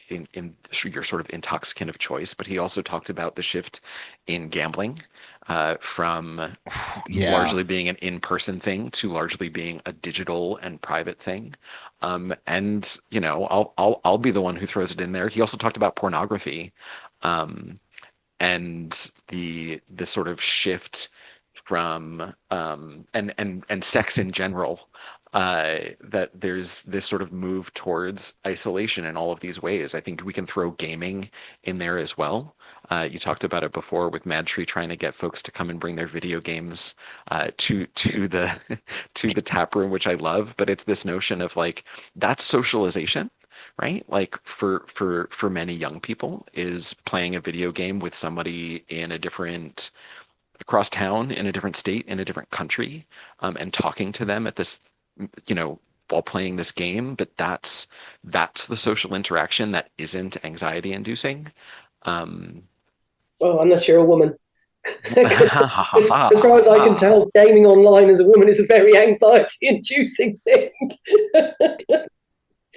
in your sort of intoxicant of choice. But he also talked about the shift in gambling, from largely being an in-person thing to largely being a digital and private thing. And I'll be the one who throws it in there. He also talked about pornography, and the sort of shift from and sex in general, that there's this sort of move towards isolation in all of these ways. I think we can throw gaming in there as well. You talked about it before with Mad Tree trying to get folks to come and bring their video games to the to the tap room, which I love. But it's this notion of like, that's socialization, right? Like for many young people, is playing a video game with somebody across town, in a different state, in a different country, and talking to them at this, while playing this game. But that's the social interaction that isn't anxiety inducing. Unless you're a woman. as far as I can tell, gaming online as a woman is a very anxiety inducing thing.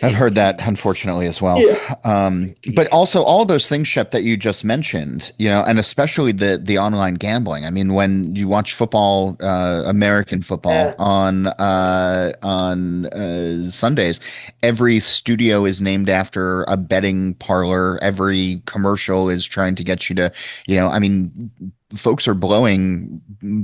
I've heard that, unfortunately, as well. Yeah. But also all those things, Shep, that you just mentioned, and especially the online gambling. I mean, when you watch football, American football on Sundays, every studio is named after a betting parlor. Every commercial is trying to get you to, I mean, folks are blowing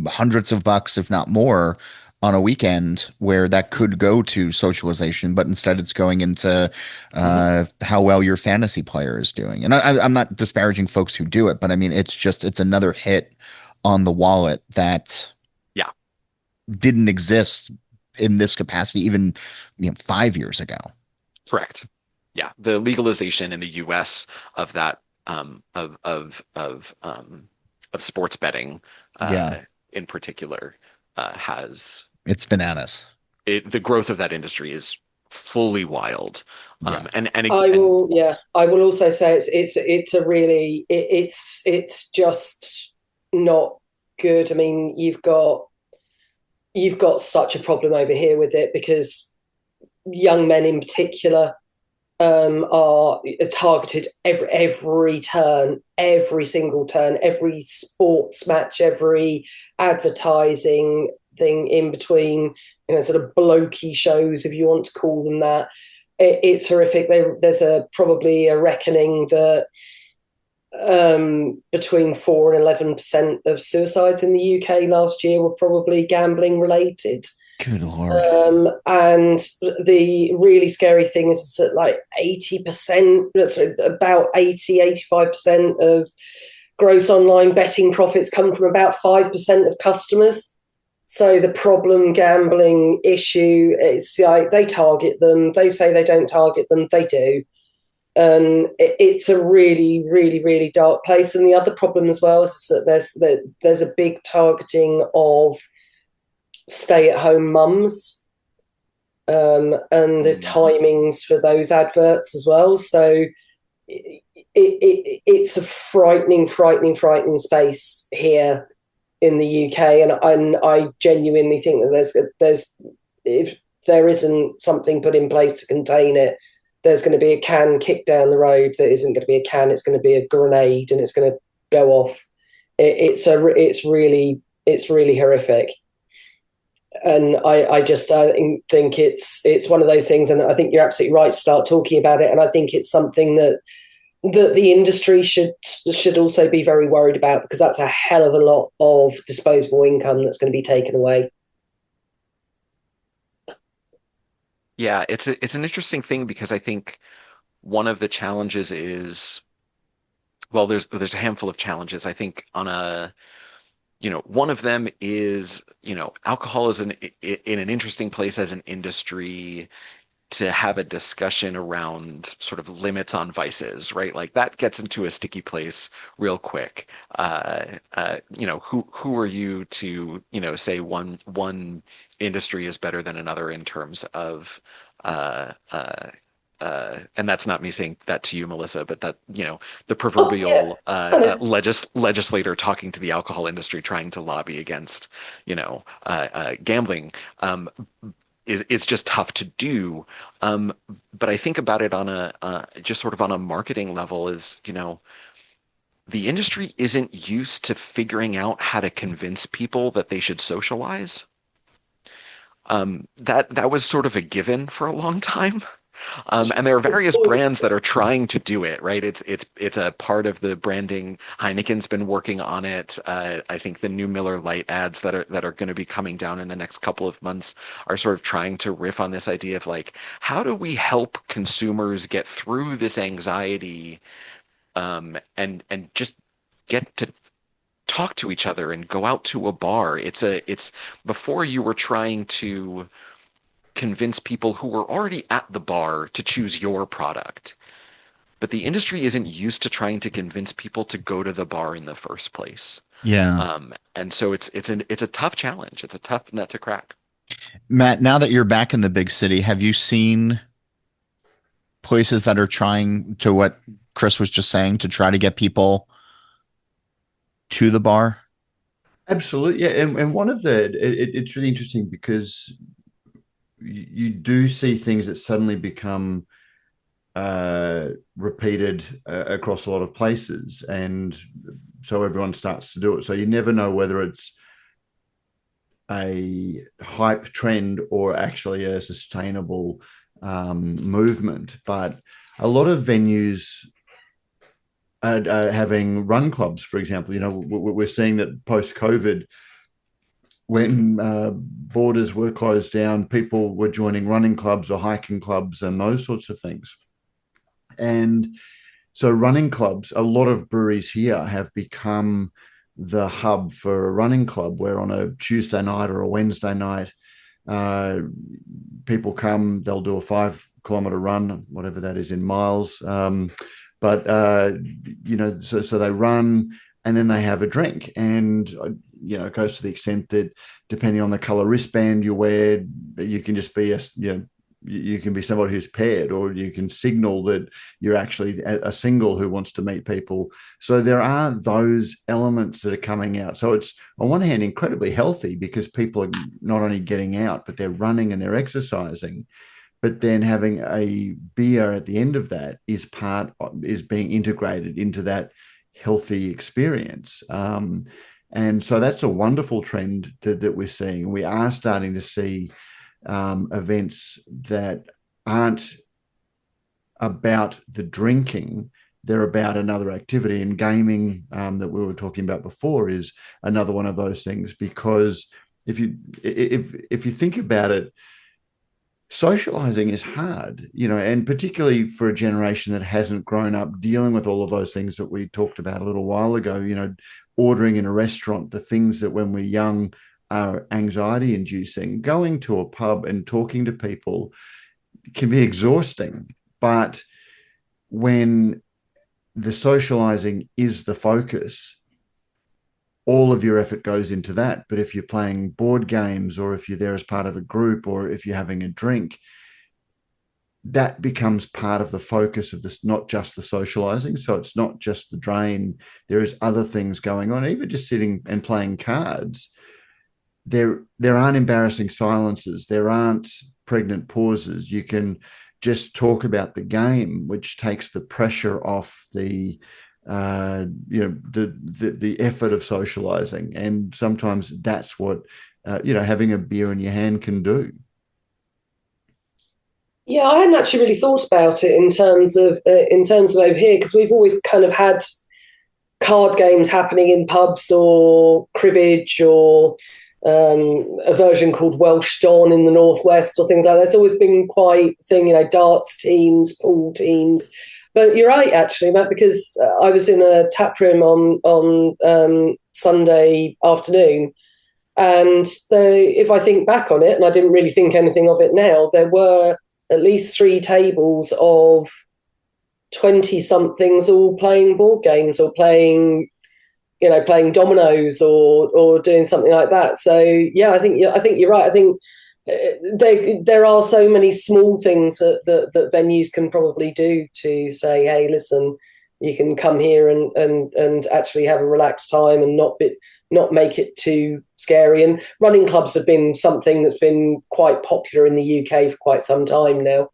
hundreds of bucks, if not more, on a weekend where that could go to socialization, but instead it's going into how well your fantasy player is doing. And I'm not disparaging folks who do it, but I mean, it's another hit on the wallet that didn't exist in this capacity even 5 years ago. Correct. Yeah, the legalization in the U.S. of that of sports betting, in particular, it's bananas. The growth of that industry is fully wild. And I will also say it's just not good. I mean, you've got such a problem over here with it, because young men in particular are targeted every turn, every single turn, every sports match, every advertising thing in between, sort of blokey shows, if you want to call them that. It's horrific. There's probably a reckoning that between 4 and 11% of suicides in the UK last year were probably gambling related. Good Lord. And the really scary thing is that like 80%, about 85% of gross online betting profits come from about 5% of customers. So the problem gambling issue, it's like they target them. They say they don't target them. They do. It's a really, really, really dark place. And the other problem as well is that there's a big targeting of stay-at-home mums, and the timings for those adverts as well. So it's a frightening space here in the UK, and I genuinely think that there's if there isn't something put in place to contain it, there's going to be a can kicked down the road that isn't going to be a can. It's going to be a grenade, and it's going to go off. It's really horrific. And I think it's one of those things, and I think you're absolutely right to start talking about it. And I think it's something that the industry should also be very worried about, because that's a hell of a lot of disposable income that's going to be taken away. Yeah, it's an interesting thing, because I think one of the challenges is, well, there's a handful of challenges. I think one of them is, alcohol is in an interesting place as an industry to have a discussion around sort of limits on vices, right? Like that gets into a sticky place real quick. Who are you to, say one industry is better than another in terms of, and that's not me saying that to you, Melissa, but that, the proverbial legislator talking to the alcohol industry, trying to lobby against, gambling, is just tough to do. But I think about it on just sort of on a marketing level is, the industry isn't used to figuring out how to convince people that they should socialize. That was sort of a given for a long time. And there are various brands that are trying to do it, right? It's a part of the branding. Heineken's been working on it. I think the new Miller Lite ads that are going to be coming down in the next couple of months are sort of trying to riff on this idea of like, how do we help consumers get through this anxiety, and just get to talk to each other and go out to a bar. It's before you were trying to convince people who were already at the bar to choose your product. But the industry isn't used to trying to convince people to go to the bar in the first place. Yeah. And so it's a tough challenge. It's a tough nut to crack. Matt, now that you're back in the big city, have you seen places that are trying to, what Chris was just saying, to try to get people to the bar? Absolutely. Yeah. And one of it's really interesting because you do see things that suddenly become repeated across a lot of places, and so everyone starts to do it. So you never know whether it's a hype trend or actually a sustainable movement. But a lot of venues are having run clubs, for example. We're seeing that post-COVID, when borders were closed down, people were joining running clubs or hiking clubs and those sorts of things. And so running clubs, a lot of breweries here have become the hub for a running club, where on a Tuesday night or a Wednesday night, people come, they'll do a 5-kilometer run, whatever that is in miles. So they run and then they have a drink. And it goes to the extent that depending on the color wristband you wear, you can just be you can be somebody who's paired, or you can signal that you're actually a single who wants to meet people. So there are those elements that are coming out. So it's, on one hand, incredibly healthy because people are not only getting out, but they're running and they're exercising. But then having a beer at the end of that is being integrated into that healthy experience. And so that's a wonderful trend that we're seeing. We are starting to see events that aren't about the drinking, they're about another activity. And gaming, that we were talking about before, is another one of those things, because if you think about it, socializing is hard, and particularly for a generation that hasn't grown up dealing with all of those things that we talked about a little while ago, ordering in a restaurant, the things that when we're young are anxiety inducing. Going to a pub and talking to people can be exhausting, but when the socializing is the focus, all of your effort goes into that. But if you're playing board games, or if you're there as part of a group, or if you're having a drink, that becomes part of the focus of this, not just the socializing. So it's not just the drain. There is other things going on. Even just sitting and playing cards, there aren't embarrassing silences. There aren't pregnant pauses. You can just talk about the game, which takes the pressure off the effort of socializing. And sometimes that's what having a beer in your hand can do. Yeah, I hadn't actually really thought about it in terms of over here, because we've always kind of had card games happening in pubs, or cribbage, or a version called Welsh Don in the Northwest, or things like that. It's always been quite a thing, darts teams, pool teams. But you're right, actually, Matt, because I was in a tap room on Sunday afternoon, and if I think back on it, and I didn't really think anything of it now, there were at least 3 tables of 20-somethings all playing board games, or playing dominoes, or doing something like that. So yeah, I think you're right. I think there are so many small things that venues can probably do to say, hey, listen, you can come here and actually have a relaxed time and not make it too scary. And running clubs have been something that's been quite popular in the UK for quite some time now.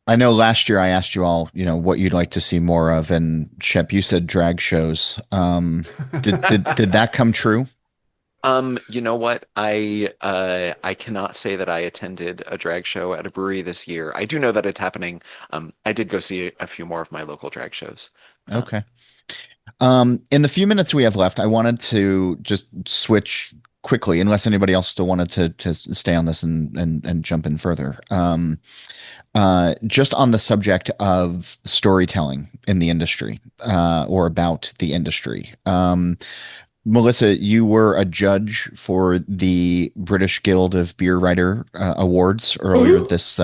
I know last year I asked you all, what you'd like to see more of, and Shep, you said drag shows. Did that come true? You know what? I cannot say that I attended a drag show at a brewery this year. I do know that it's happening. I did go see a few more of my local drag shows. Okay. In the few minutes we have left, I wanted to just switch quickly, unless anybody else still wanted to stay on this and jump in further. Just on the subject of storytelling in the industry, or about the industry. Melissa, you were a judge for the British Guild of Beer Writer Awards earlier this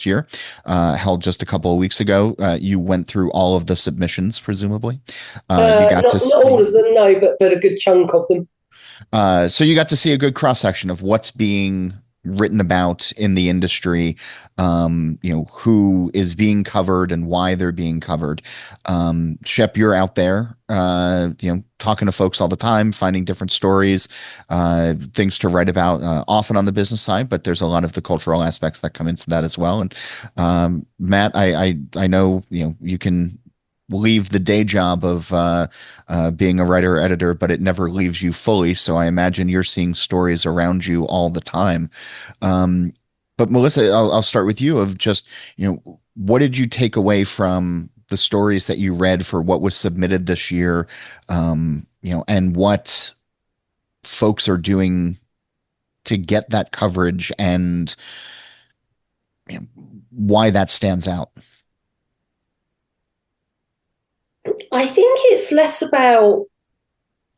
year, held just a couple of weeks ago. You went through all of the submissions, presumably. You got not all of them, no, but a good chunk of them. So you got to see a good cross section of what's being written about in the industry, who is being covered and why they're being covered. Shep, you're out there, talking to folks all the time, finding different stories, things to write about, often on the business side, but there's a lot of the cultural aspects that come into that as well. And Matt, I know, you can leave the day job of being a writer or editor, but it never leaves you fully. So I imagine you're seeing stories around you all the time. But Melissa, I'll start with you of just, what did you take away from the stories that you read for what was submitted this year, and what folks are doing to get that coverage, and why that stands out? I think it's less about,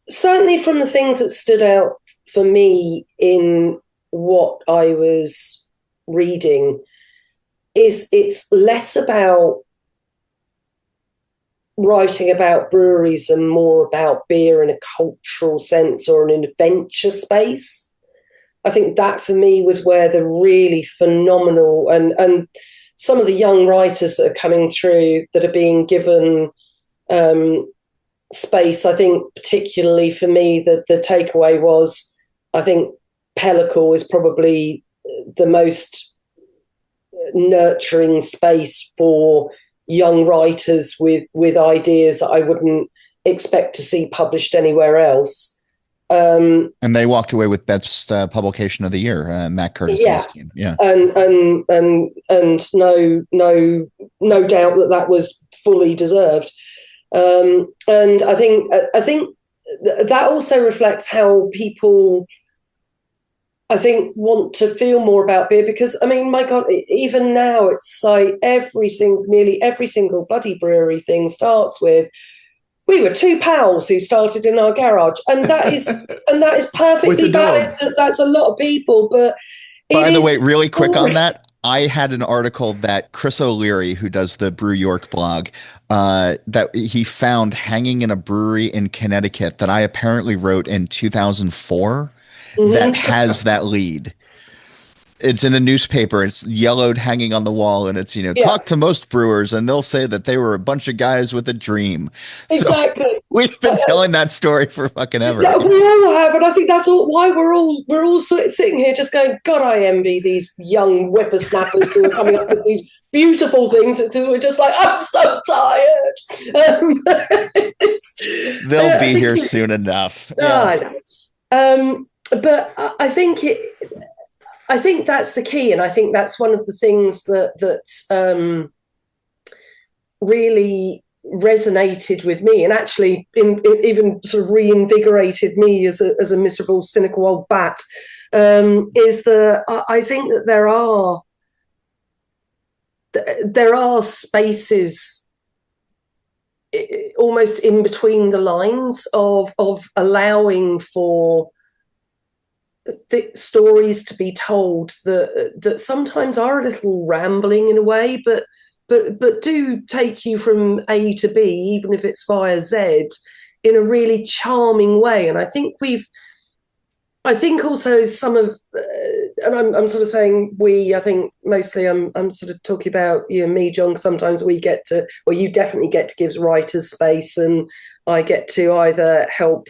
certainly from the things that stood out for me in what I was reading, it's less about writing about breweries and more about beer in a cultural sense or an adventure space. I think that for me was where the really phenomenal and some of the young writers that are coming through that are being given space. I think particularly for me the takeaway was, I think Pellicle is probably the most nurturing space for young writers with ideas that I wouldn't expect to see published anywhere else. And they walked away with best publication of the year, Matt Kirkegaard's team. Yeah, and no doubt that was fully deserved. And I think that also reflects how people, I think, want to feel more about beer, because I mean, my God, even now it's like nearly every single bloody brewery thing starts with, we were two pals who started in our garage, and that is perfectly valid. That's a lot of people, but by the way, really quick on that, I had an article that Chris O'Leary, who does the Brew York blog, that he found hanging in a brewery in Connecticut that I apparently wrote in 2004 that has that lead. It's in a newspaper. It's yellowed, hanging on the wall, and it's, talk to most brewers, and they'll say that they were a bunch of guys with a dream. Exactly. So we've been telling that story for fucking ever. Yeah, we all have, and I think that's why we're all sitting here just going, God, I envy these young whippersnappers who are coming up with these beautiful things. Because we're just like, I'm so tired. They'll be here soon enough. Yeah. I know. But I think that's the key, and I think that's one of the things that really resonated with me, and actually even sort of reinvigorated me as a miserable, cynical old bat. Is that I think that there are spaces almost in between the lines of allowing for stories to be told that sometimes are a little rambling in a way, but do take you from A to B, even if it's via Z, in a really charming way. And I think also some of, and I'm sort of saying we, I think mostly I'm sort of talking about you and me, John. Sometimes we get to, or you definitely get to give writers space, and I get to either help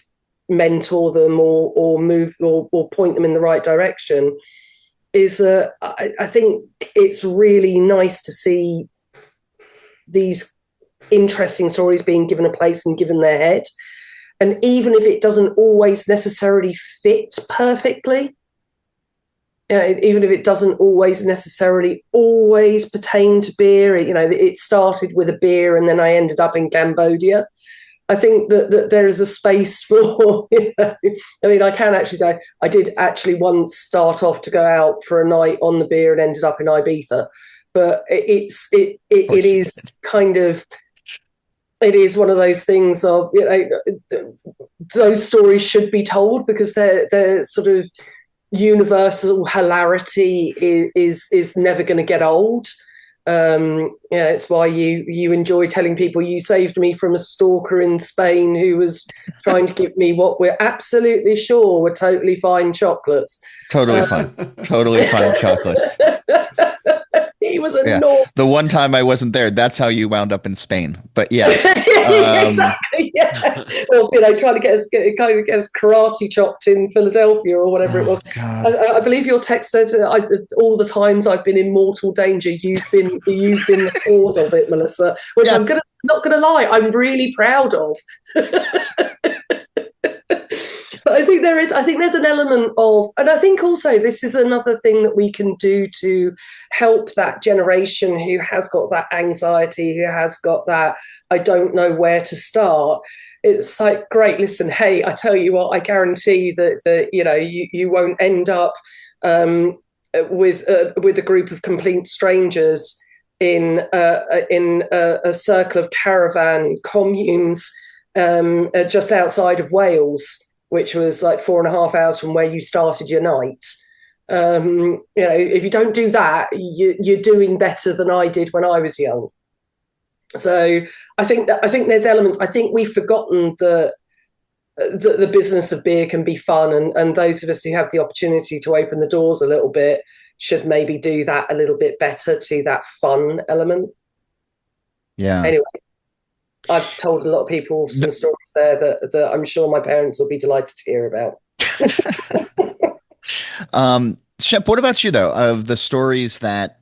mentor them or move or point them in the right direction. Is I think it's really nice to see these interesting stories being given a place and given their head, and even if it doesn't always necessarily fit perfectly, even if it doesn't always necessarily always pertain to beer, it started with a beer and then I ended up in Cambodia. I think that there is a space for, I mean, I can actually say I did actually once start off to go out for a night on the beer and ended up in Ibiza, but it is one of those things of, those stories should be told because they're sort of universal hilarity is never going to get old. It's why you enjoy telling people you saved me from a stalker in Spain who was trying to give me what we're absolutely sure were totally fine chocolates. Totally fine chocolates. He was a naughty. The one time I wasn't there, that's how you wound up in Spain. But yeah, exactly. Yeah. Well, trying to get us karate chopped in Philadelphia or whatever it was. I believe your text says all the times I've been in mortal danger, you've been the cause of it, Melissa. Which yes. I'm not gonna lie, I'm really proud of. But I think there's an element of, and I think also this is another thing that we can do to help that generation who has got that anxiety, who has got that, I don't know where to start. It's like, great, listen, hey, I tell you what, I guarantee that you won't end up with a group of complete strangers in a circle of caravan communes just outside of Wales, which was like 4.5 hours from where you started your night. If you don't do that, you're doing better than I did when I was young. So I think there's elements. I think we've forgotten that the business of beer can be fun, and those of us who have the opportunity to open the doors a little bit should maybe do that a little bit better, to that fun element. Yeah. Anyway, I've told a lot of people some stories there that I'm sure my parents will be delighted to hear about. Shep, what about you though? Of the stories that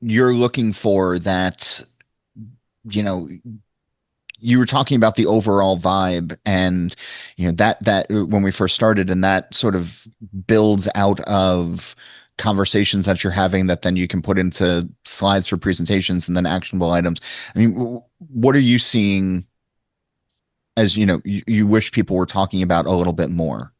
you're looking for, that, you know, you were talking about the overall vibe, and that when we first started, and that sort of builds out of conversations that you're having that then you can put into slides for presentations and then actionable items. I mean, what are you seeing as, you wish people were talking about a little bit more?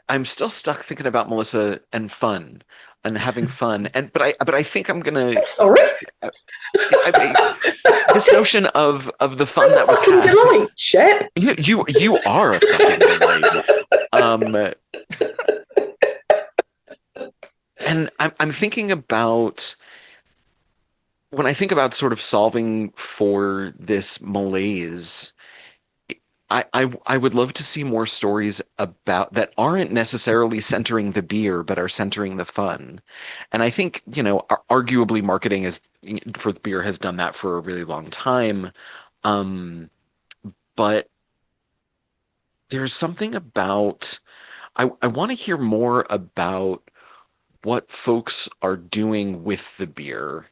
I'm still stuck thinking about Melissa and fun and having fun, but I think I'm gonna. Sorry. This notion of the fun that was had. Delight, Shep. You are a fucking delight. And I'm thinking about, when I think about sort of solving for this malaise, I would love to see more stories about that aren't necessarily centering the beer, but are centering the fun. And I think, arguably marketing for the beer has done that for a really long time. But there's something about, I want to hear more about what folks are doing with the beer,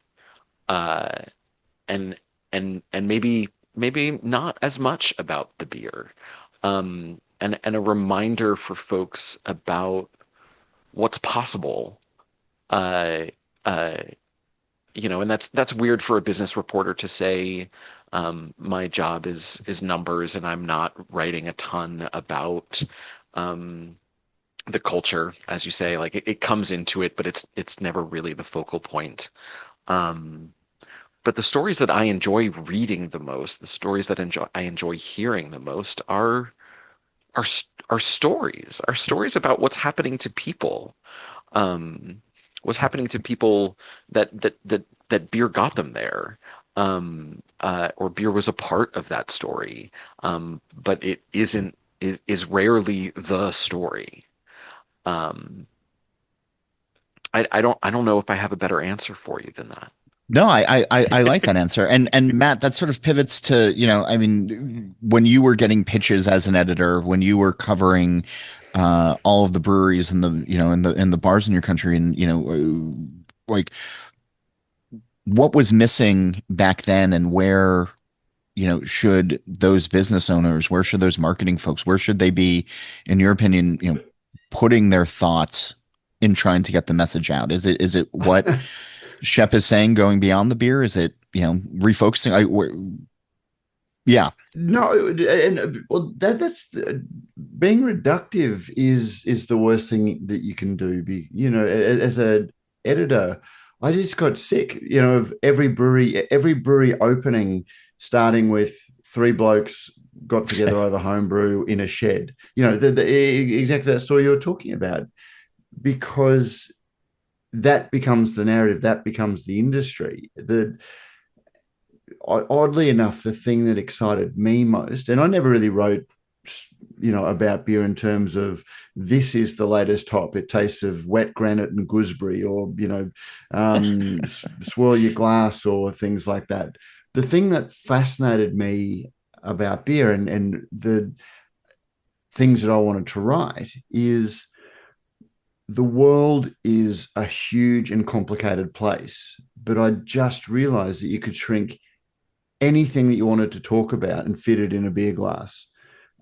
and maybe not as much about the beer, and a reminder for folks about what's possible. And that's weird for a business reporter to say. My job is numbers, and I'm not writing a ton about the culture, as you say. Like it comes into it, but it's never really the focal point. But the stories that I enjoy reading the most, the stories that I enjoy hearing the most, are stories about what's happening to people, what's happening to people that beer got them there, or beer was a part of that story, but it is rarely the story. I don't know if I have a better answer for you than that. No, I like that answer. And Matt, that sort of pivots to, I mean, when you were getting pitches as an editor, when you were covering all of the breweries and the, in the bars in your country, and, like, what was missing back then, and where, should those business owners, where should those marketing folks, where should they be, in your opinion, putting their thoughts in trying to get the message out? Is it what Shep is saying, going beyond the beer? Is it, refocusing? Yeah. No, and well, that's being reductive is the worst thing that you can do. As an editor, I just got sick, of every brewery opening starting with three blokes got together over homebrew in a shed. Exactly that story you're talking about, because that becomes the narrative, that becomes the industry. Oddly enough, the thing that excited me most, and I never really wrote, about beer in terms of this is the latest hop, it tastes of wet granite and gooseberry, or, swirl your glass, or things like that. The thing that fascinated me about beer, and the things that I wanted to write, is the world is a huge and complicated place, but I just realized that you could shrink anything that you wanted to talk about and fit it in a beer glass.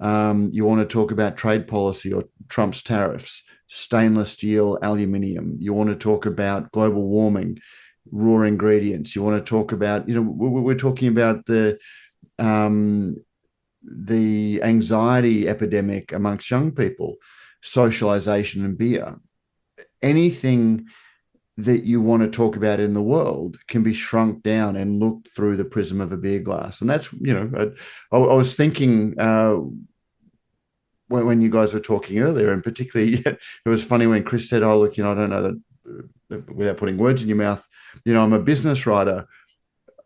You want to talk about trade policy or Trump's tariffs, stainless steel, aluminium. You want to talk about global warming, raw ingredients. You want to talk about, we're talking about the anxiety epidemic amongst young people, socialization and beer. Anything that you want to talk about in the world can be shrunk down and looked through the prism of a beer glass. And that's, I was thinking when you guys were talking earlier, and particularly, it was funny when Chris said, "Oh, look, I don't know that," without putting words in your mouth, I'm a business writer.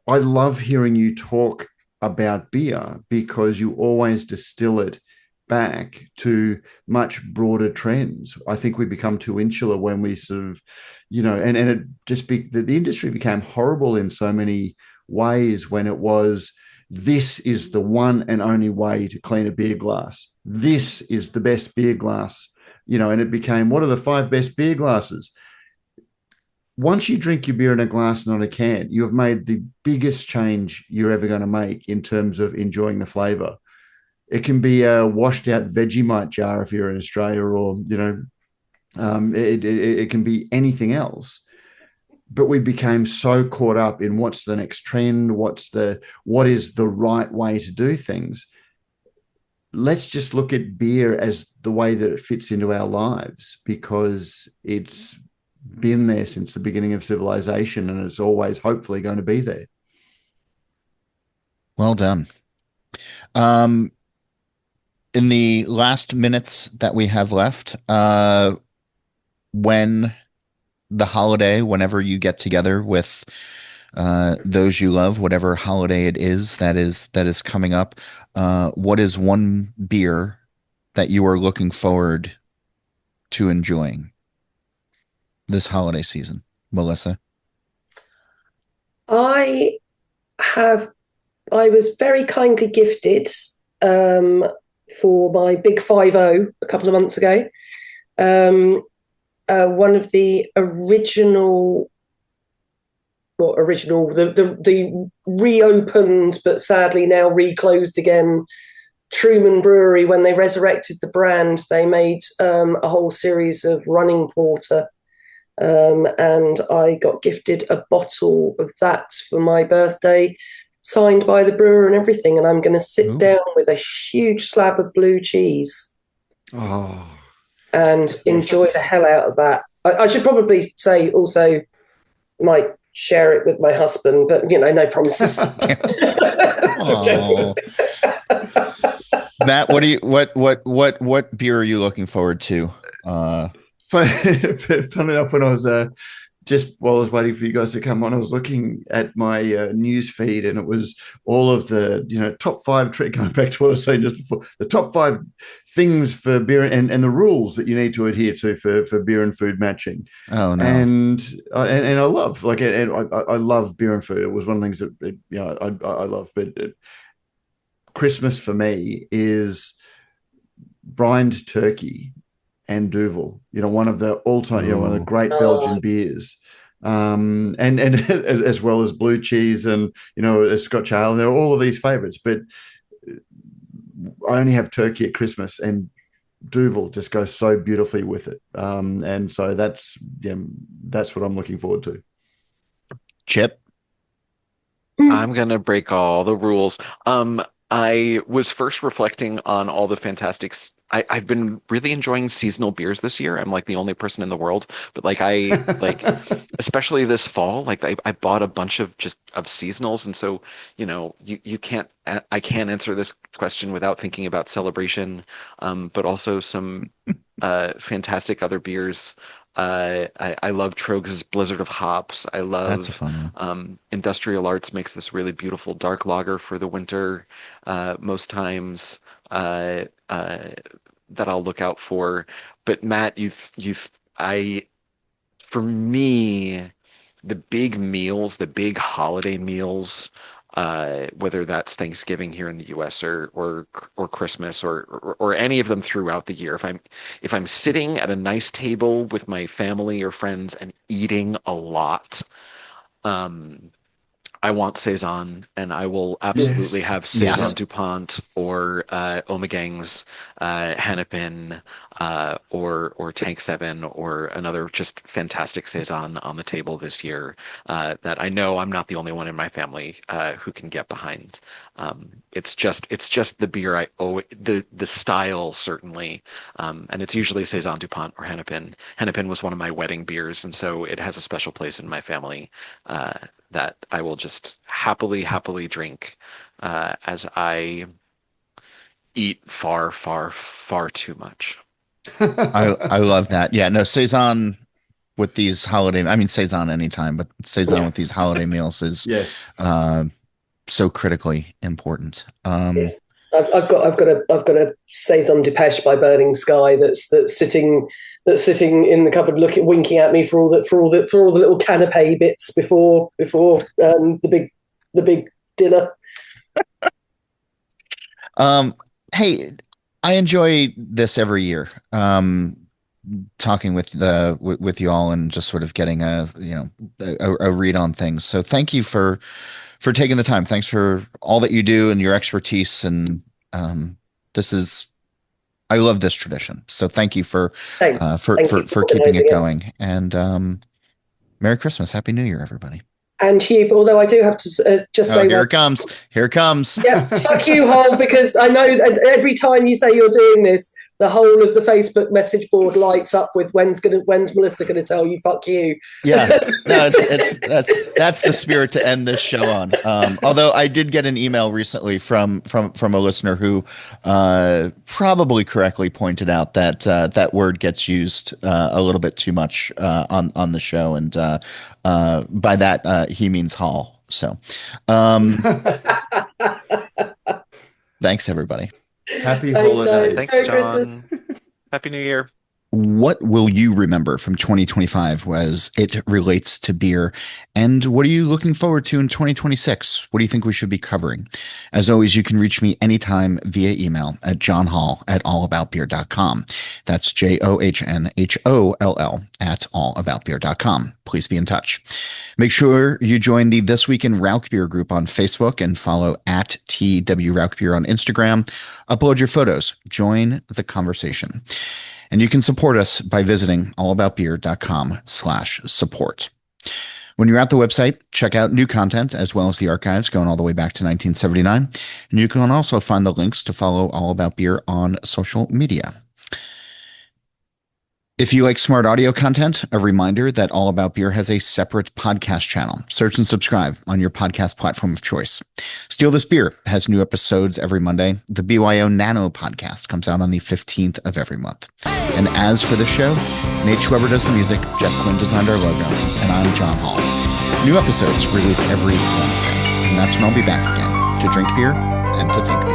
I love hearing you talk about beer because you always distill it back to much broader trends. I think we become too insular when we sort of, and it just the industry became horrible in so many ways when it was, this is the one and only way to clean a beer glass. This is the best beer glass, and it became, what are the 5 best beer glasses? Once you drink your beer in a glass, not a can, you have made the biggest change you're ever going to make in terms of enjoying the flavor. It can be a washed out Vegemite jar if you're in Australia, or, it can be anything else. But we became so caught up in what's the next trend, what is the right way to do things. Let's just look at beer as the way that it fits into our lives, because it's been there since the beginning of civilization, and it's always hopefully going to be there. Well done. In the last minutes that we have left, whenever you get together with those you love, whatever holiday it is that is coming up, what is one beer that you are looking forward to enjoying this holiday season, Melissa? I was very kindly gifted for my Big 5-0 a couple of months ago. One of the the reopened but sadly now reclosed again Truman Brewery. When they resurrected the brand, they made a whole series of running porter, and I got gifted a bottle of that for my birthday, signed by the brewer and everything, and I'm going to sit down with a huge slab of blue cheese and enjoy the hell out of that. I should probably say also might share it with my husband, but no promises. Matt, what beer are you looking forward to? Funny enough, when I was just while I was waiting for you guys to come on, I was looking at my news feed, and it was all of the top 5, going back to what I was saying just before, the top 5 things for beer and the rules that you need to adhere to for beer and food matching. Oh no! And I love I love beer and food. It was one of the things that I love. But Christmas for me is brined turkey and Duvel, one of the all-time, one of the great Belgian beers, and as well as blue cheese and a Scotch ale. There are all of these favorites, but I only have turkey at Christmas, and Duvel just goes so beautifully with it. And so that's what I'm looking forward to. Chip, I'm gonna break all the rules. I was first reflecting on all the fantastic. I've been really enjoying seasonal beers this year. I'm like the only person in the world, but especially this fall, I bought a bunch of seasonals, and so you can't. I can't answer this question without thinking about celebration, but also some fantastic other beers. I love Trogs' Blizzard of Hops. I love that's a fun one. Industrial Arts makes this really beautiful dark lager for the winter most times that I'll look out for. But Matt, for me, the big meals, the big holiday meals, whether that's Thanksgiving here in the U.S. or Christmas or any of them throughout the year. If I'm sitting at a nice table with my family or friends and eating a lot, I want Saison, and I will absolutely have Saison DuPont or Ommegangs, Hennepin, or Tank 7, or another just fantastic Saison on the table this year that I know I'm not the only one in my family who can get behind. It's just the beer I owe, the style certainly, and it's usually Saison DuPont or Hennepin. Hennepin was one of my wedding beers, and so it has a special place in my family that I will just happily drink as I eat far too much. I love that. Yeah, no, Saison with these holiday, I mean Saison anytime, but Saison with these holiday meals is so critically important. Yes. I've got a saison Depeche by Burning Sky that's sitting in the cupboard, winking at me for all the little canapé bits before the big dinner. Hey, I enjoy this every year. Talking with you all and just sort of getting a read on things. So thank you for taking the time. Thanks for all that you do and your expertise. And I love this tradition. So thank you for keeping it going. And Merry Christmas, Happy New Year, everybody. And Hugh, although I do have to just say, here it comes. Here it comes. Yeah, fuck you, Holl, because I know that every time you say you're doing this, the whole of the Facebook message board lights up with when's Melissa going to tell you fuck you? Yeah, no, that's the spirit to end this show on. Although I did get an email recently from a listener who probably correctly pointed out that that word gets used a little bit too much on the show, and by that he means Holl. So, thanks everybody. Happy holidays. Thanks, Merry John. Christmas. Happy New Year. What will you remember from 2025 as it relates to beer? And what are you looking forward to in 2026? What do you think we should be covering? As always, you can reach me anytime via email at johnholl@allaboutbeer.com. That's JOHNHOLL @allaboutbeer.com. Please be in touch. Make sure you join the This Week in Rauk Beer group on Facebook and follow @TW Rauk Beer on Instagram. Upload your photos. Join the conversation. And you can support us by visiting allaboutbeer.com/support. When you're at the website, check out new content as well as the archives going all the way back to 1979. And you can also find the links to follow All About Beer on social media. If you like smart audio content, a reminder that All About Beer has a separate podcast channel. Search and subscribe on your podcast platform of choice. Steal This Beer has new episodes every Monday. The BYO Nano podcast comes out on the 15th of every month. And as for the show, Nate Schweber does the music, Jeff Quinn designed our logo, and I'm John Holl. New episodes release every Wednesday, and that's when I'll be back again to drink beer and to think beer.